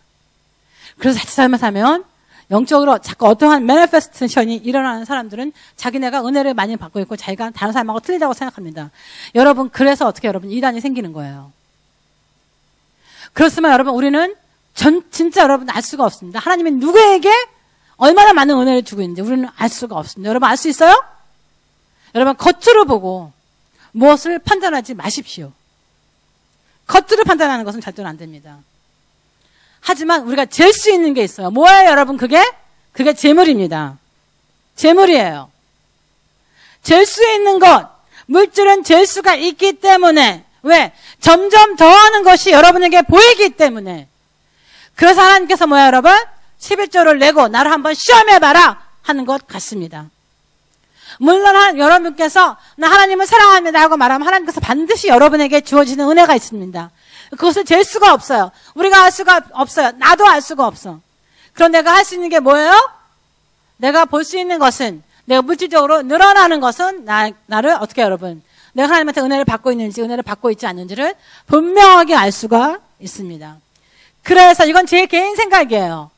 그래서 자칫 잘못하면 영적으로 자꾸 어떠한 매니페스테이션이 일어나는 사람들은 자기네가 은혜를 많이 받고 있고 자기가 다른 사람하고 틀리다고 생각합니다. 여러분, 그래서 어떻게 여러분 이단이 생기는 거예요. 그렇지만 여러분, 우리는 진짜 여러분 알 수가 없습니다. 하나님이 누구에게 얼마나 많은 은혜를 주고 있는지 우리는 알 수가 없습니다. 여러분, 알 수 있어요? 여러분, 겉으로 보고 무엇을 판단하지 마십시오. 겉으로 판단하는 것은 절대로 안 됩니다. 하지만 우리가 잴 수 있는 게 있어요. 뭐예요, 여러분? 그게 재물입니다. 재물이에요. 잴 수 있는 것, 물질은 잴 수가 있기 때문에, 왜? 점점 더하는 것이 여러분에게 보이기 때문에. 그래서 하나님께서 뭐야, 여러분? 11조를 내고 나를 한번 시험해봐라 하는 것 같습니다. 물론 여러분께서 나 하나님을 사랑합니다 하고 말하면 하나님께서 반드시 여러분에게 주어지는 은혜가 있습니다. 그것을 잴 수가 없어요. 우리가 알 수가 없어요. 나도 알 수가 없어. 그럼 내가 할 수 있는 게 뭐예요? 내가 볼 수 있는 것은, 내가 물질적으로 늘어나는 것은 나를 어떻게 여러분, 내가 하나님한테 은혜를 받고 있는지 은혜를 받고 있지 않는지를 분명하게 알 수가 있습니다. 그래서 이건 제 개인 생각이에요.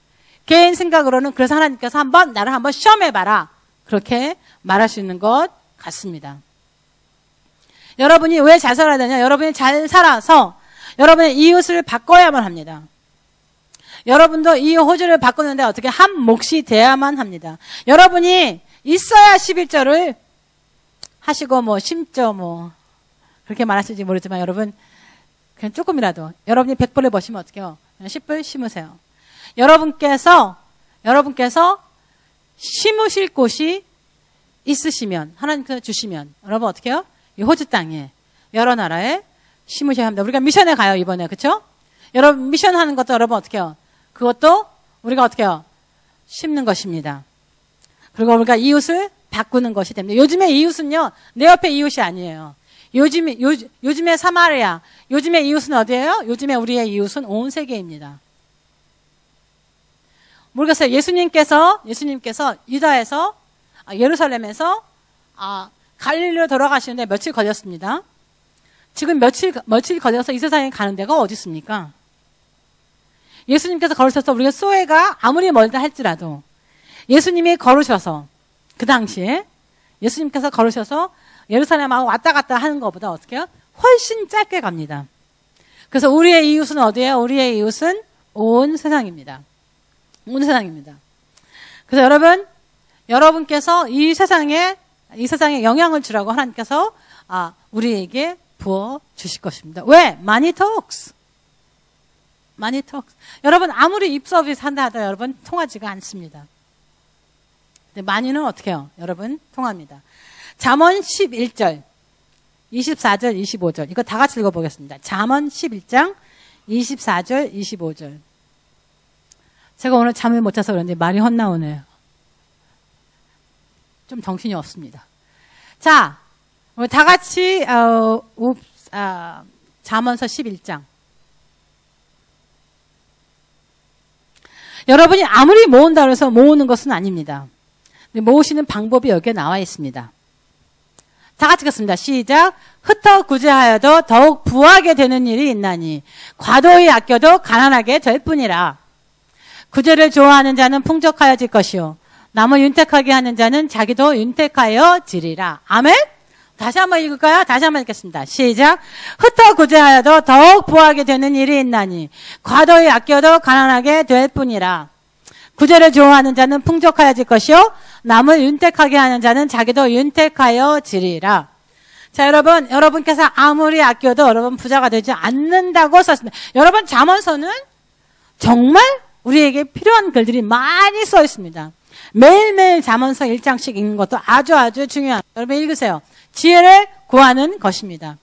개인 생각으로는 그래서 하나님께서 나를 한번 시험해봐라, 그렇게 말할 수 있는 것 같습니다. 여러분이 왜 잘 살아야 되냐? 여러분이 잘 살아서 여러분의 이웃을 바꿔야만 합니다. 여러분도 이 호주를 바꾸는데 어떻게 한 몫이 돼야만 합니다. 여러분이 있어야 11조를 하시고 심죠 그렇게 말하실지 모르지만 여러분 그냥 조금이라도 여러분이 100불을 버시면 어떡해요? 10불 심으세요. 여러분께서 심으실 곳이 있으시면, 하나님께서 주시면 여러분 어떻게 해요? 이 호주 땅에 여러 나라에 심으셔야 합니다. 우리가 미션에 가요, 이번에. 그렇죠? 여러분 미션 하는 것도 여러분 어떻게 해요? 그것도 우리가 어떻게 해요? 심는 것입니다. 그리고 우리가 이웃을 바꾸는 것이 됩니다. 요즘에 이웃은요, 내 옆에 이웃이 아니에요. 요즘에 사마리아, 요즘에 이웃은 어디예요? 요즘에 우리의 이웃은 온 세계입니다. 모르겠어요. 예수님께서 유다에서 예루살렘에서 갈릴리로 돌아가시는데 며칠 걸렸습니다. 지금 며칠 걸려서 이 세상에 가는 데가 어디 있습니까? 예수님께서 걸으셔서 우리가 소외가 아무리 멀다 할지라도 예수님이 걸으셔서 그 당시에 예수님께서 걸으셔서 예루살렘하고 왔다 갔다 하는 것보다 어떻게 해요? 훨씬 짧게 갑니다. 그래서 우리의 이웃은 어디예요? 우리의 이웃은 온 세상입니다. 온 세상입니다. 그래서 여러분께서 이 세상에 영향을 주라고 하나님께서 우리에게 부어 주실 것입니다. 왜? Money talks. Money talks. 여러분 아무리 입 서비스 한다 하더라도 여러분 통하지가 않습니다. 근데 money는 어떻게 해요? 여러분 통합니다. 잠언 11절 24절 25절 이거 다 같이 읽어보겠습니다. 잠언 11장 24절 25절. 제가 오늘 잠을 못 자서 그런지 말이 헛나오네요. 좀 정신이 없습니다. 자, 우리 다 같이 잠언서 11장. 여러분이 아무리 모은다고 해서 모으는 것은 아닙니다. 모으시는 방법이 여기에 나와 있습니다. 다 같이 읽겠습니다. 시작. 흩어 구제하여도 더욱 부하게 되는 일이 있나니 과도히 아껴도 가난하게 될 뿐이라. 구제를 좋아하는 자는 풍족하여질 것이요 남을 윤택하게 하는 자는 자기도 윤택하여 지리라. 아멘? 다시 한번 읽을까요? 다시 한번 읽겠습니다. 시작. 흩어 구제하여도 더욱 부하게 되는 일이 있나니 과도히 아껴도 가난하게 될 뿐이라. 구제를 좋아하는 자는 풍족하여질 것이요 남을 윤택하게 하는 자는 자기도 윤택하여 지리라. 자, 여러분께서 아무리 아껴도 여러분 부자가 되지 않는다고 썼습니다. 여러분 잠언서는 정말 우리에게 필요한 글들이 많이 써 있습니다. 매일매일 잠언서 1장씩 읽는 것도 아주 중요합니다. 여러분 읽으세요. 지혜를 구하는 것입니다.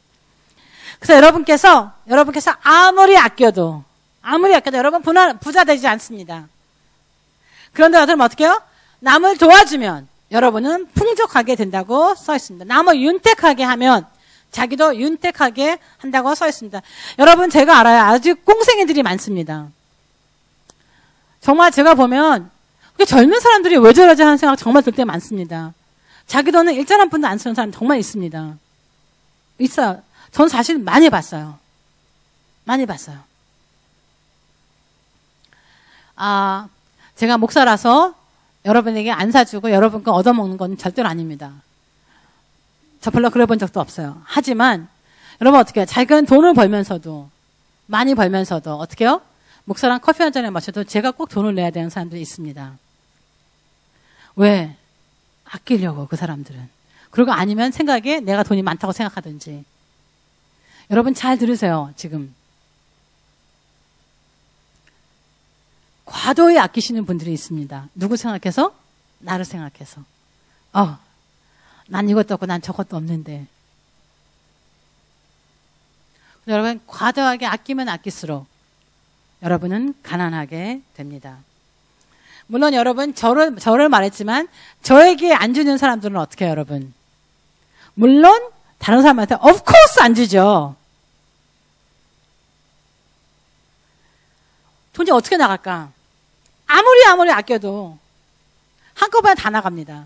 그래서 여러분께서 아무리 아껴도 여러분 부자 되지 않습니다. 그런데 여러분 어떻게 해요? 남을 도와주면 여러분은 풍족하게 된다고 써 있습니다. 남을 윤택하게 하면 자기도 윤택하게 한다고 써 있습니다. 여러분 제가 알아요. 아주 꽁생이들이 많습니다. 정말 제가 보면 젊은 사람들이 왜 저러지 하는 생각 정말 들 때 많습니다. 자기 돈은 일절 한 푼도 안 쓰는 사람 정말 있습니다. 있어요. 전 사실 많이 봤어요. 제가 목사라서 여러분에게 안 사주고 여러분 거 얻어먹는 건 절대로 아닙니다. 저 별로 그래 본 적도 없어요. 하지만 여러분 어떻게 해요? 자기는 돈을 벌면서도 많이 벌면서도 어떻게 해요? 목사랑 커피 한 잔에 마셔도 제가 꼭 돈을 내야 되는 사람들이 있습니다. 왜? 아끼려고 그 사람들은. 그리고 아니면 생각에 내가 돈이 많다고 생각하든지. 여러분 잘 들으세요. 지금. 과도히 아끼시는 분들이 있습니다. 누구 생각해서? 나를 생각해서. 난 이것도 없고 난 저것도 없는데. 여러분 과도하게 아끼면 아낄수록 여러분은 가난하게 됩니다. 물론 여러분 저를 말했지만 저에게 안 주는 사람들은 어떻게 해요, 여러분? 물론 다른 사람한테 of course 안 주죠. 돈이 어떻게 나갈까? 아무리 아껴도 한꺼번에 다 나갑니다.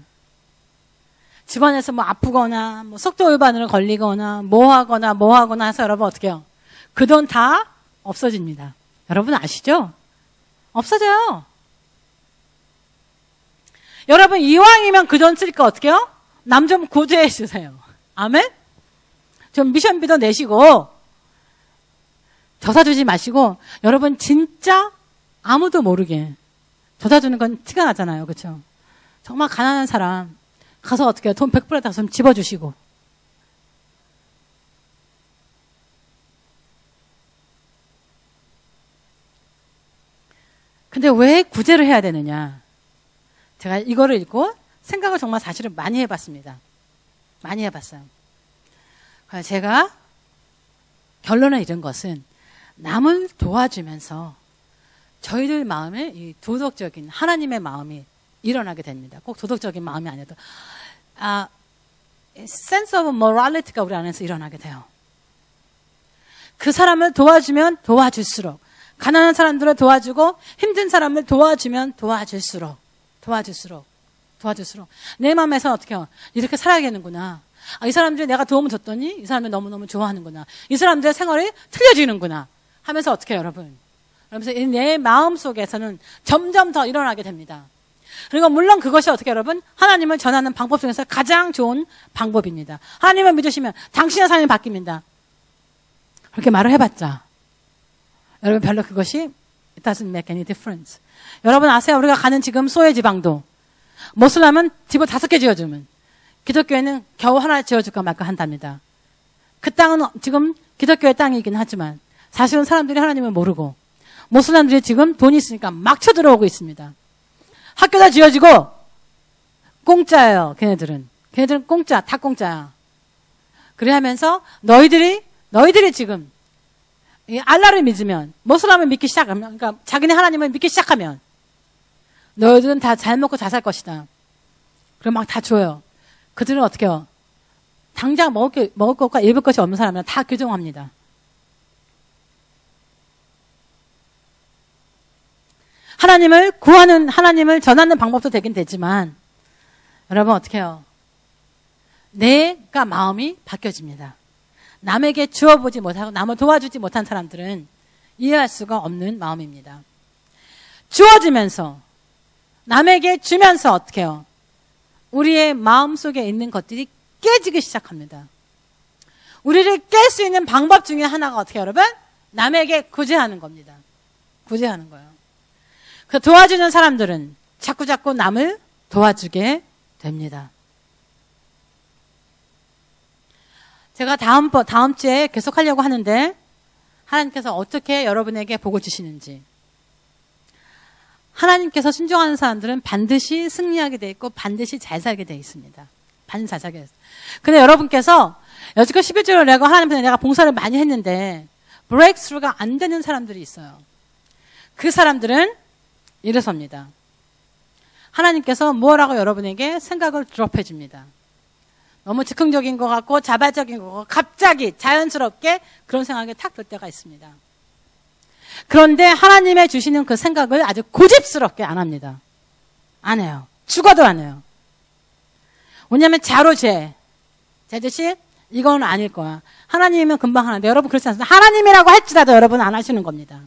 집안에서 뭐 아프거나 뭐 속도 위반으로 걸리거나 뭐 하거나 해서 여러분 어떻게 해요? 그 돈 다 없어집니다. 여러분 아시죠? 없어져요. 여러분 이왕이면 그 돈 쓸 거 어떻게 해요? 남 좀 구제해 주세요. 아멘? 좀 미션비도 내시고 저 사주지 마시고 여러분 진짜 아무도 모르게 저 사주는 건 티가 나잖아요. 그렇죠? 정말 가난한 사람 가서 어떻게 해요? 돈 100불에다 좀 집어주시고 근데 왜 구제를 해야 되느냐? 제가 이거를 읽고 생각을 정말 사실은 많이 해봤습니다. 많이 해봤어요. 그래서 제가 결론을 잃은 것은 남을 도와주면서 저희들 마음에 이 도덕적인 하나님의 마음이 일어나게 됩니다. 꼭 도덕적인 마음이 아니어도 sense of morality가 우리 안에서 일어나게 돼요. 그 사람을 도와주면 도와줄수록 가난한 사람들을 도와주고 힘든 사람을 도와주면 도와줄수록 내 마음에서 어떻게 해요? 이렇게 살아야겠는구나. 이 사람들이 내가 도움을 줬더니 이 사람들 너무너무 좋아하는구나. 이 사람들의 생활이 틀려지는구나 하면서 어떻게 해요, 여러분? 그러면서 내 마음 속에서는 점점 더 일어나게 됩니다. 그리고 물론 그것이 어떻게 여러분? 하나님을 전하는 방법 중에서 가장 좋은 방법입니다. 하나님을 믿으시면 당신의 삶이 바뀝니다. 그렇게 말을 해봤자 여러분 별로 그것이 it doesn't make any difference. 여러분 아세요? 우리가 가는 지금 소외 지방도 모슬람은 집을 5개 지어주면 기독교에는 겨우 하나 지어줄까 말까 한답니다. 그 땅은 지금 기독교의 땅이긴 하지만 사실은 사람들이 하나님을 모르고 모슬람들이 지금 돈이 있으니까 막 쳐들어오고 있습니다. 학교다 지어지고 공짜예요. 걔네들은 공짜, 다 공짜야. 그래 하면서 너희들이 지금 이 알라를 믿으면 모슬람을 믿기 시작하면 그러니까 자기네 하나님을 믿기 시작하면 너희들은 다 잘 먹고 잘 살 것이다. 그럼 막 다 줘요. 그들은 어떻게 해요? 당장 먹을 것과 입을 것이 없는 사람은 다 교정합니다. 하나님을 구하는 하나님을 전하는 방법도 되긴 되지만 여러분 어떻게 해요? 내가 마음이 바뀌어집니다. 남에게 주어보지 못하고 남을 도와주지 못한 사람들은 이해할 수가 없는 마음입니다. 주어지면서 남에게 주면서 어떻게 해요? 우리의 마음속에 있는 것들이 깨지기 시작합니다. 우리를 깰 수 있는 방법 중에 하나가 어떻게 해요, 여러분? 남에게 구제하는 겁니다. 구제하는 거예요. 그 도와주는 사람들은 자꾸자꾸 남을 도와주게 됩니다. 제가 다음 주에 계속 하려고 하는데 하나님께서 어떻게 여러분에게 복을 주시는지 하나님께서 순종하는 사람들은 반드시 승리하게 돼 있고 반드시 잘 살게 돼 있습니다. 반드시 잘 살게 돼 있어요. 근데 여러분께서 여지껏 11조를 내고 하나님한테 내가 봉사를 많이 했는데 브레이크스루가 안 되는 사람들이 있어요. 그 사람들은 일어섭니다. 하나님께서 뭐라고 여러분에게 생각을 드롭해 줍니다. 너무 즉흥적인 것 같고 자발적인 것 같고 갑자기 자연스럽게 그런 생각이 탁 들 때가 있습니다. 그런데 하나님의 주시는 그 생각을 아주 고집스럽게 안 합니다. 안 해요. 죽어도 안 해요. 왜냐하면 자로죄 듯이 이건 아닐 거야. 하나님이면 금방 하는데 여러분 그렇지 않습니다. 하나님이라고 할지라도 여러분 안 하시는 겁니다.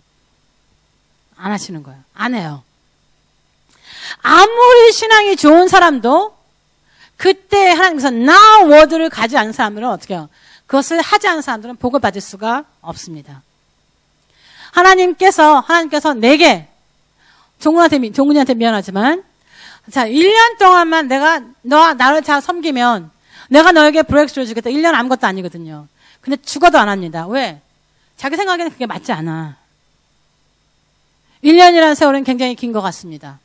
안 하시는 거예요. 안 해요. 아무리 신앙이 좋은 사람도 그때 하나님께서 now word를 가지 않은 사람들은 어떻게 해요? 그것을 하지 않은 사람들은 복을 받을 수가 없습니다. 하나님께서 내게 종근이한테 미안하지만 자 1년 동안만 너가 나를 잘 섬기면 내가 너에게 브레이크스루 주겠다. 1년 아무것도 아니거든요. 근데 죽어도 안 합니다. 왜? 자기 생각에는 그게 맞지 않아. 1년이라는 세월은 굉장히 긴 것 같습니다.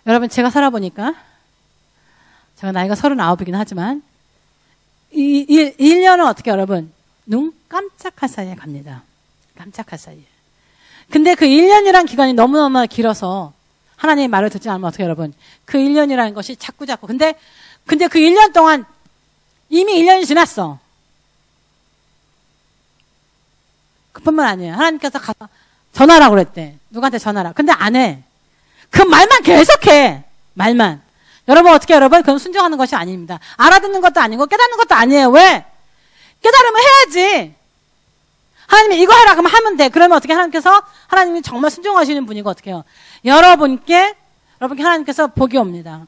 여러분 제가 살아보니까 제가 나이가 39이긴 하지만 1년은 어떻게 여러분 눈 깜짝할 사이에 갑니다. 깜짝할 사이에. 근데 그 1년이란 기간이 너무너무 길어서 하나님의 말을 듣지 않으면 어떻게 여러분 그 1년이라는 것이 자꾸 근데 그 1년 동안 이미 1년이 지났어. 그뿐만 아니에요. 하나님께서 가서 전화라고 그랬대. 누구한테 전화라. 근데 안 해. 그 말만 계속해. 말만. 여러분 어떻게 여러분? 그건 순종하는 것이 아닙니다. 알아듣는 것도 아니고 깨닫는 것도 아니에요. 왜? 깨달으면 해야지. 하나님이 이거 해라 그러면 하면 돼. 그러면 어떻게 하나님이 정말 순종하시는 분이고 어떻게 해요? 여러분께 하나님께서 복이 옵니다.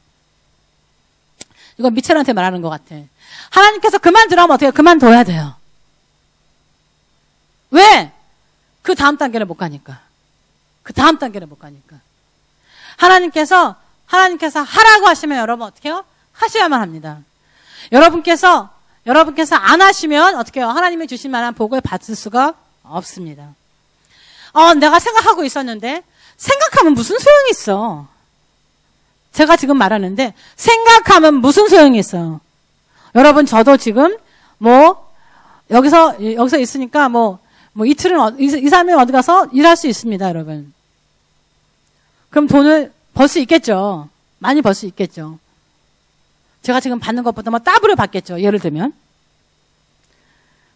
이건 미첼한테 말하는 것 같아. 하나님께서 그만두라면 어떻게 해요? 그만둬야 돼요. 왜? 그 다음 단계를 못 가니까. 하나님께서 하라고 하시면 여러분 어떻게 해요? 하셔야만 합니다. 여러분께서 안 하시면 어떻게 해요? 하나님이 주신 만한 복을 받을 수가 없습니다. 내가 생각하고 있었는데 생각하면 무슨 소용이 있어? 제가 지금 말하는데 생각하면 무슨 소용이 있어요? 여러분 저도 지금 여기서 있으니까 이틀은 2-3일 어디 가서 일할 수 있습니다, 여러분. 그럼 돈을 벌 수 있겠죠. 많이 벌 수 있겠죠. 제가 지금 받는 것보다 더블을 받겠죠. 예를 들면.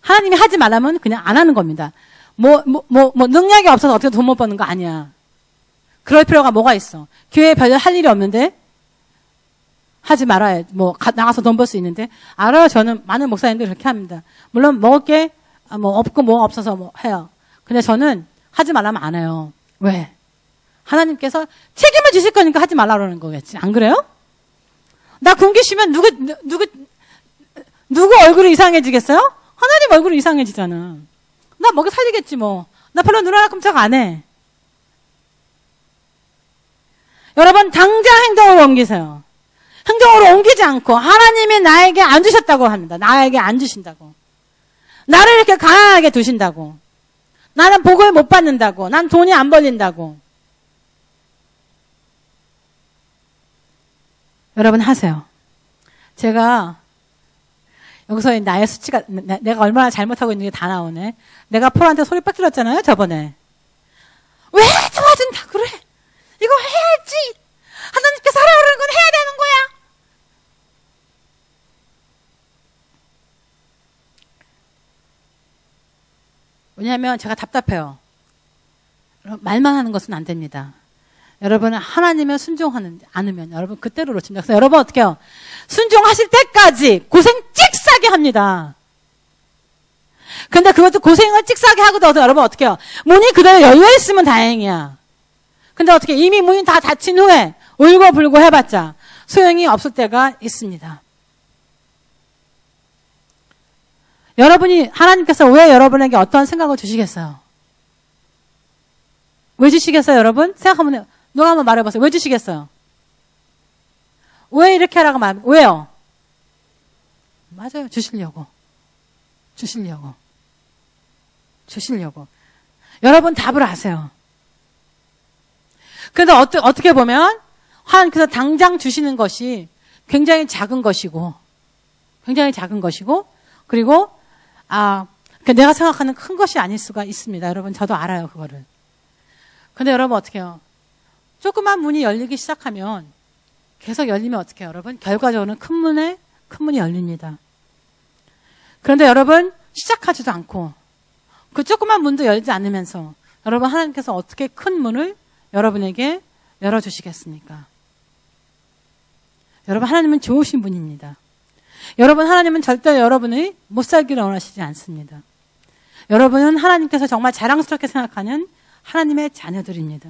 하나님이 하지 말라면 그냥 안 하는 겁니다. 능력이 없어서 어떻게 돈 못 버는 거 아니야. 그럴 필요가 뭐가 있어. 교회에 별로 할 일이 없는데 하지 말아야 나가서 돈 벌 수 있는데 알아요. 저는 많은 목사님들이 그렇게 합니다. 물론 먹을 게 없고 없어서 해요. 근데 저는 하지 말라면 안 해요. 왜? 하나님께서 책임을 주실 거니까 하지 말라고 그러는 거겠지. 안 그래요? 나 굶기시면 누구 얼굴이 이상해지겠어요? 하나님 얼굴이 이상해지잖아. 나 먹여 살리겠지 뭐. 나 별로 눈 하나 깜짝 안 해. 여러분 당장 행동으로 옮기세요. 행동으로 옮기지 않고 하나님이 나에게 안 주셨다고 합니다. 나에게 안 주신다고. 나를 이렇게 가난하게 두신다고. 나는 복을 못 받는다고. 난 돈이 안 벌린다고. 여러분 하세요. 제가 여기서 나의 수치가 내가 얼마나 잘못하고 있는 게 다 나오네. 내가 폴한테 소리 빡 들었잖아요. 저번에. 왜 도와준다 그래? 이거 해야지. 하나님께서 하라고 그러는 건 해야 되는 거야. 왜냐하면 제가 답답해요. 말만 하는 것은 안 됩니다. 여러분은 하나님을 순종하는 않으면 여러분 그때로 놓칩니다. 그래서 여러분 어떻게 해요? 순종하실 때까지 고생 찍싸게 합니다. 근데 그것도 고생을 찍싸게 하고도 여러분 어떻게 해요? 문이 그대로 열려있으면 다행이야. 근데 어떻게 이미 문이 다 닫힌 후에 울고불고 해봤자 소용이 없을 때가 있습니다. 하나님께서 왜 여러분에게 어떠한 생각을 주시겠어요? 왜 주시겠어요, 여러분? 생각하면 누가 한번 말해보세요. 왜 주시겠어요? 왜 이렇게 하라고 왜요? 맞아요. 주시려고. 여러분 답을 아세요. 그런데 어떻게 보면 하나님께서 당장 주시는 것이 굉장히 작은 것이고 그리고 내가 생각하는 큰 것이 아닐 수가 있습니다. 여러분 저도 알아요 그거를. 근데 여러분 어떻게 해요? 조그만 문이 열리기 시작하면 계속 열리면 어떻게 해요 여러분? 결과적으로는 큰 문이 열립니다. 그런데 여러분 시작하지도 않고 그 조그만 문도 열지 않으면서 여러분 하나님께서 어떻게 큰 문을 여러분에게 열어주시겠습니까? 여러분 하나님은 좋으신 분입니다. 여러분 하나님은 절대 여러분이 못 살기를 원하시지 않습니다. 여러분은 하나님께서 정말 자랑스럽게 생각하는 하나님의 자녀들입니다.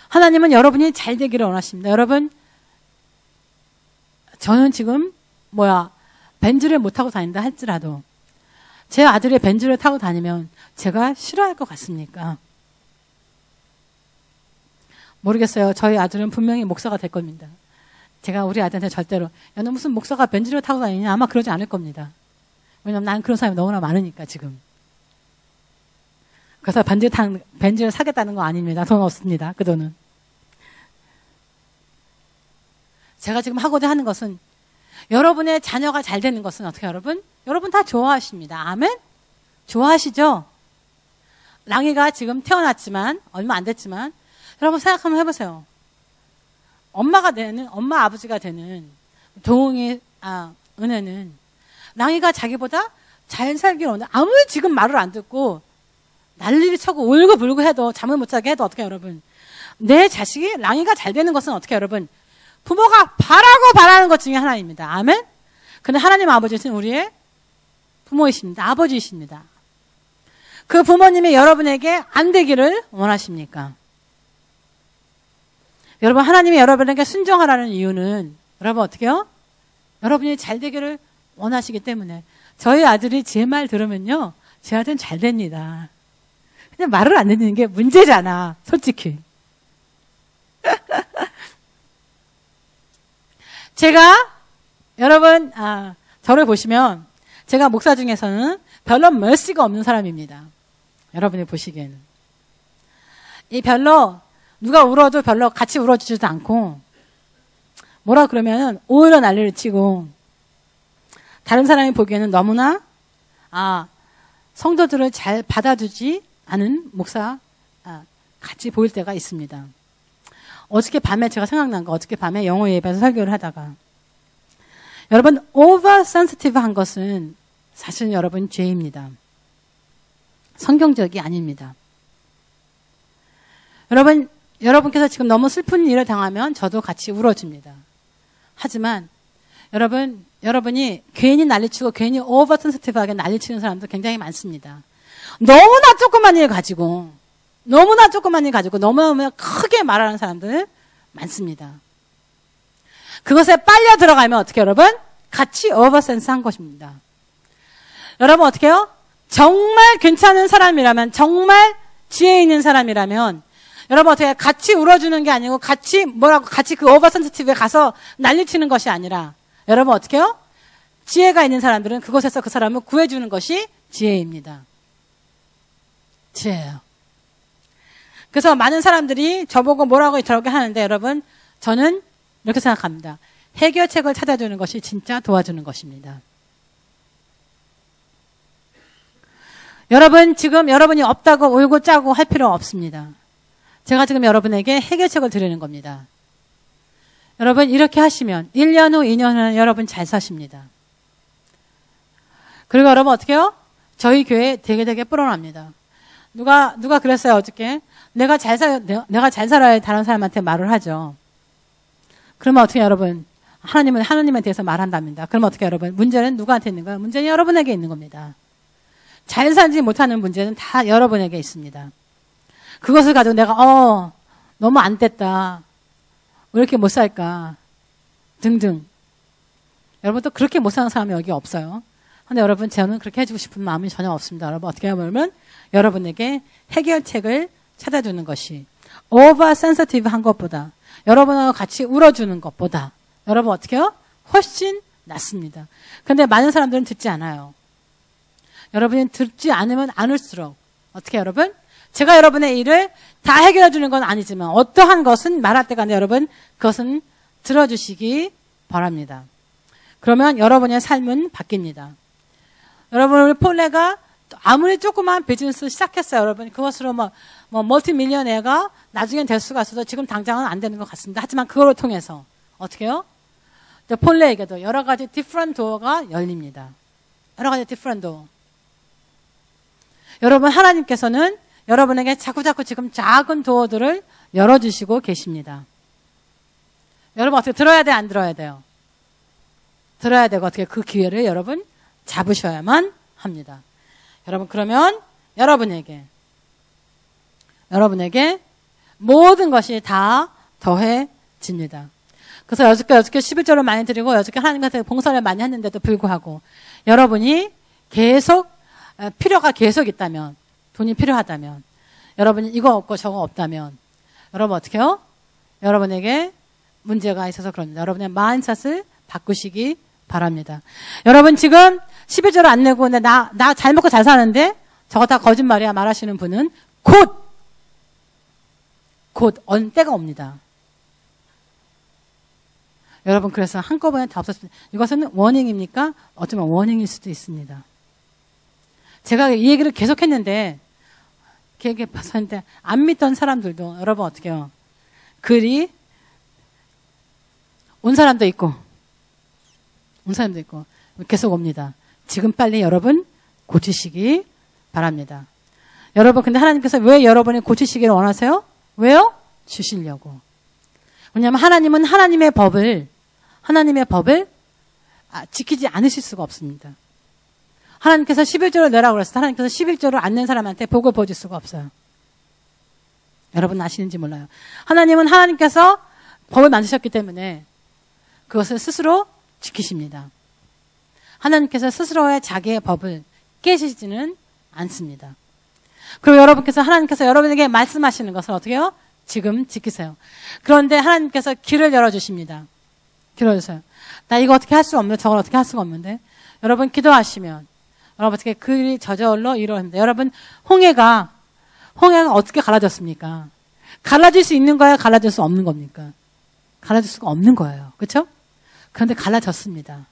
하나님은 여러분이 잘 되기를 원하십니다. 여러분, 저는 지금 벤츠를 못 타고 다닌다 할지라도 제 아들이 벤츠를 타고 다니면 제가 싫어할 것 같습니까? 모르겠어요. 저희 아들은 분명히 목사가 될 겁니다. 제가 우리 아들한테 절대로 야, 너 무슨 목사가 벤츠를 타고 다니냐? 아마 그러지 않을 겁니다. 왜냐면 난 그런 사람이 너무나 많으니까 지금. 그래서 벤츠를 사겠다는 거 아닙니다. 돈 없습니다. 그 돈은. 제가 지금 하고자 하는 것은 여러분의 자녀가 잘 되는 것은 어떻게 여러분? 여러분 다 좋아하십니다. 아멘? 좋아하시죠? 랑이가 지금 태어났지만 얼마 안 됐지만 여러분 생각 한번 해보세요. 엄마 아버지가 되는 은혜는 랑이가 자기보다 잘 살기를 원해. 아무리 지금 말을 안 듣고 난리를 쳐고 울고불고 해도 잠을 못 자게 해도 어떻게 여러분? 내 자식이 랑이가 잘 되는 것은 어떻게 여러분? 부모가 바라는 것 중에 하나입니다. 아멘? 근데 하나님 아버지는 우리의 부모이십니다. 아버지이십니다. 그 부모님이 여러분에게 안 되기를 원하십니까? 여러분, 하나님이 여러분에게 순종하라는 이유는 여러분 어떻게요? 여러분이 잘 되기를 원하시기 때문에. 저희 아들이 제 말 들으면요, 제 아들은 잘 됩니다. 그냥 말을 안 듣는 게 문제잖아, 솔직히. 제가 여러분 저를 보시면 제가 목사 중에서는 별로 mercy가 없는 사람입니다. 여러분이 보시기에는 이 별로 누가 울어도 별로 같이 울어주지도 않고 뭐라 그러면은 오히려 난리를 치고 다른 사람이 보기에는 너무나 성도들을 잘 받아주지 않은 목사 같이 보일 때가 있습니다. 어저께 밤에 제가 생각난 거 어저께 밤에 영어 예배에서 설교를 하다가 여러분 over sensitive 한 것은 사실은 여러분 죄입니다. 성경적이 아닙니다. 여러분께서 지금 너무 슬픈 일을 당하면 저도 같이 울어줍니다. 하지만 여러분이 괜히 난리치고 괜히 over sensitive하게 난리치는 사람도 굉장히 많습니다. 너무나 조그만 일 가지고 너무나 크게 말하는 사람들 많습니다. 그것에 빨려 들어가면 어떻게 여러분? 같이 오버센스 한 것입니다. 여러분 어떻게 해요? 정말 괜찮은 사람이라면 정말 지혜 있는 사람이라면 여러분 어떻게 같이 울어주는 게 아니고 같이 그 오버센시티브에 가서 난리치는 것이 아니라 여러분 어떻게 해요? 지혜가 있는 사람들은 그곳에서 그 사람을 구해주는 것이 지혜입니다. 지혜예요. 그래서 많은 사람들이 저보고 뭐라고 저렇게 하는데 여러분 저는 이렇게 생각합니다. 해결책을 찾아주는 것이 진짜 도와주는 것입니다. 여러분 지금 여러분이 없다고 울고 짜고 할 필요 없습니다. 제가 지금 여러분에게 해결책을 드리는 겁니다. 여러분 이렇게 하시면 1년 후 2년 후는 여러분 잘 사십니다. 그리고 여러분 어떻게 해요? 저희 교회 되게 불어납니다. 누가 그랬어요 어저께 내가 잘 살아야 다른 사람한테 말을 하죠. 그러면 어떻게 여러분 하나님은 하나님에 대해서 말한답니다. 그러면 어떻게 여러분 문제는 누구한테 있는 거예요? 문제는 여러분에게 있는 겁니다. 잘 살지 못하는 문제는 다 여러분에게 있습니다. 그것을 가지고 내가 너무 안 됐다. 왜 이렇게 못 살까? 등등. 여러분 또 그렇게 못 사는 사람이 여기 없어요. 근데 여러분 저는 그렇게 해주고 싶은 마음이 전혀 없습니다. 여러분 어떻게 하면 여러분에게 해결책을 찾아주는 것이 오버 센서티브 한 것보다 여러분하고 같이 울어주는 것보다 여러분 어떻게 해요? 훨씬 낫습니다. 근데 많은 사람들은 듣지 않아요. 여러분이 듣지 않으면 않을수록 어떻게 여러분? 제가 여러분의 일을 다 해결해 주는 건 아니지만 어떠한 것은 말할 때가 아니라 여러분 그것은 들어주시기 바랍니다. 그러면 여러분의 삶은 바뀝니다. 여러분 우리 폴레가 아무리 조그만 비즈니스 시작했어요. 여러분 그것으로 멀티 밀리언에어가 나중엔 될 수가 있어서 지금 당장은 안 되는 것 같습니다. 하지만 그거를 통해서 어떻게 해요? 폴레에게도 여러 가지 디프런트 도어가 열립니다. 여러 가지 디프런트 도어. 여러분 하나님께서는 여러분에게 자꾸자꾸 지금 작은 도어들을 열어주시고 계십니다. 여러분 어떻게 들어야 돼? 안 들어야 돼요? 들어야 되고 어떻게 그 기회를 여러분 잡으셔야만 합니다. 여러분 그러면 여러분에게 모든 것이 다 더해집니다. 그래서 여섯 개 11조를 많이 드리고 여섯 개 하나님한테 봉사를 많이 했는데도 불구하고 여러분이 계속 필요가 계속 있다면, 돈이 필요하다면, 여러분이 이거 없고 저거 없다면 여러분 어떻게 해요? 여러분에게 문제가 있어서 그럽니다. 여러분의 마인드셋을 바꾸시기 바랍니다. 여러분 지금 11조를 안 내고 나 잘 먹고 잘 사는데 저거 다 거짓말이야 말하시는 분은 곧 어느 때가 옵니다. 여러분 그래서 한꺼번에 다 없었습니다. 이것은 워닝입니까? 어쩌면 워닝일 수도 있습니다. 제가 이 얘기를 계속 했는데 안 믿던 사람들도 여러분 어떻게 해요? 글이 온 사람도 있고 계속 옵니다. 지금 빨리 여러분 고치시기 바랍니다. 여러분 근데 하나님께서 왜 여러분이 고치시기를 원하세요? 왜요? 주시려고. 왜냐하면 하나님은 하나님의 법을 지키지 않으실 수가 없습니다. 하나님께서 11조를 내라고 그랬을 때 하나님께서 11조를 안 낸 사람한테 복을 보여줄 수가 없어요. 여러분 아시는지 몰라요. 하나님은 하나님께서 법을 만드셨기 때문에 그것을 스스로 지키십니다. 하나님께서 스스로의 자기의 법을 깨시지는 않습니다. 그리고 하나님께서 여러분에게 말씀하시는 것을 어떻게 해요? 지금 지키세요. 그런데 하나님께서 길을 열어주십니다. 길을 열어주세요. 나 이거 어떻게 할 수가 없는데 저걸 어떻게 할 수가 없는데 여러분 기도하시면 여러분 어떻게 그 일이 저절로 이루어집니다. 여러분 홍해가 어떻게 갈라졌습니까? 갈라질 수 있는 거야? 갈라질 수 없는 겁니까? 갈라질 수가 없는 거예요. 그렇죠? 그런데 갈라졌습니다.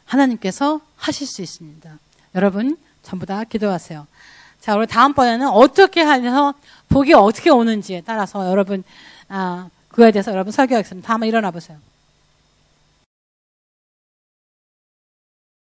하나님께서 하실 수 있습니다. 여러분 전부 다 기도하세요. 자, 우리 다음번에는 어떻게 해서 복이 어떻게 오는지에 따라서 여러분 그거에 대해서 여러분 설교하겠습니다. 다 한번 일어나 보세요.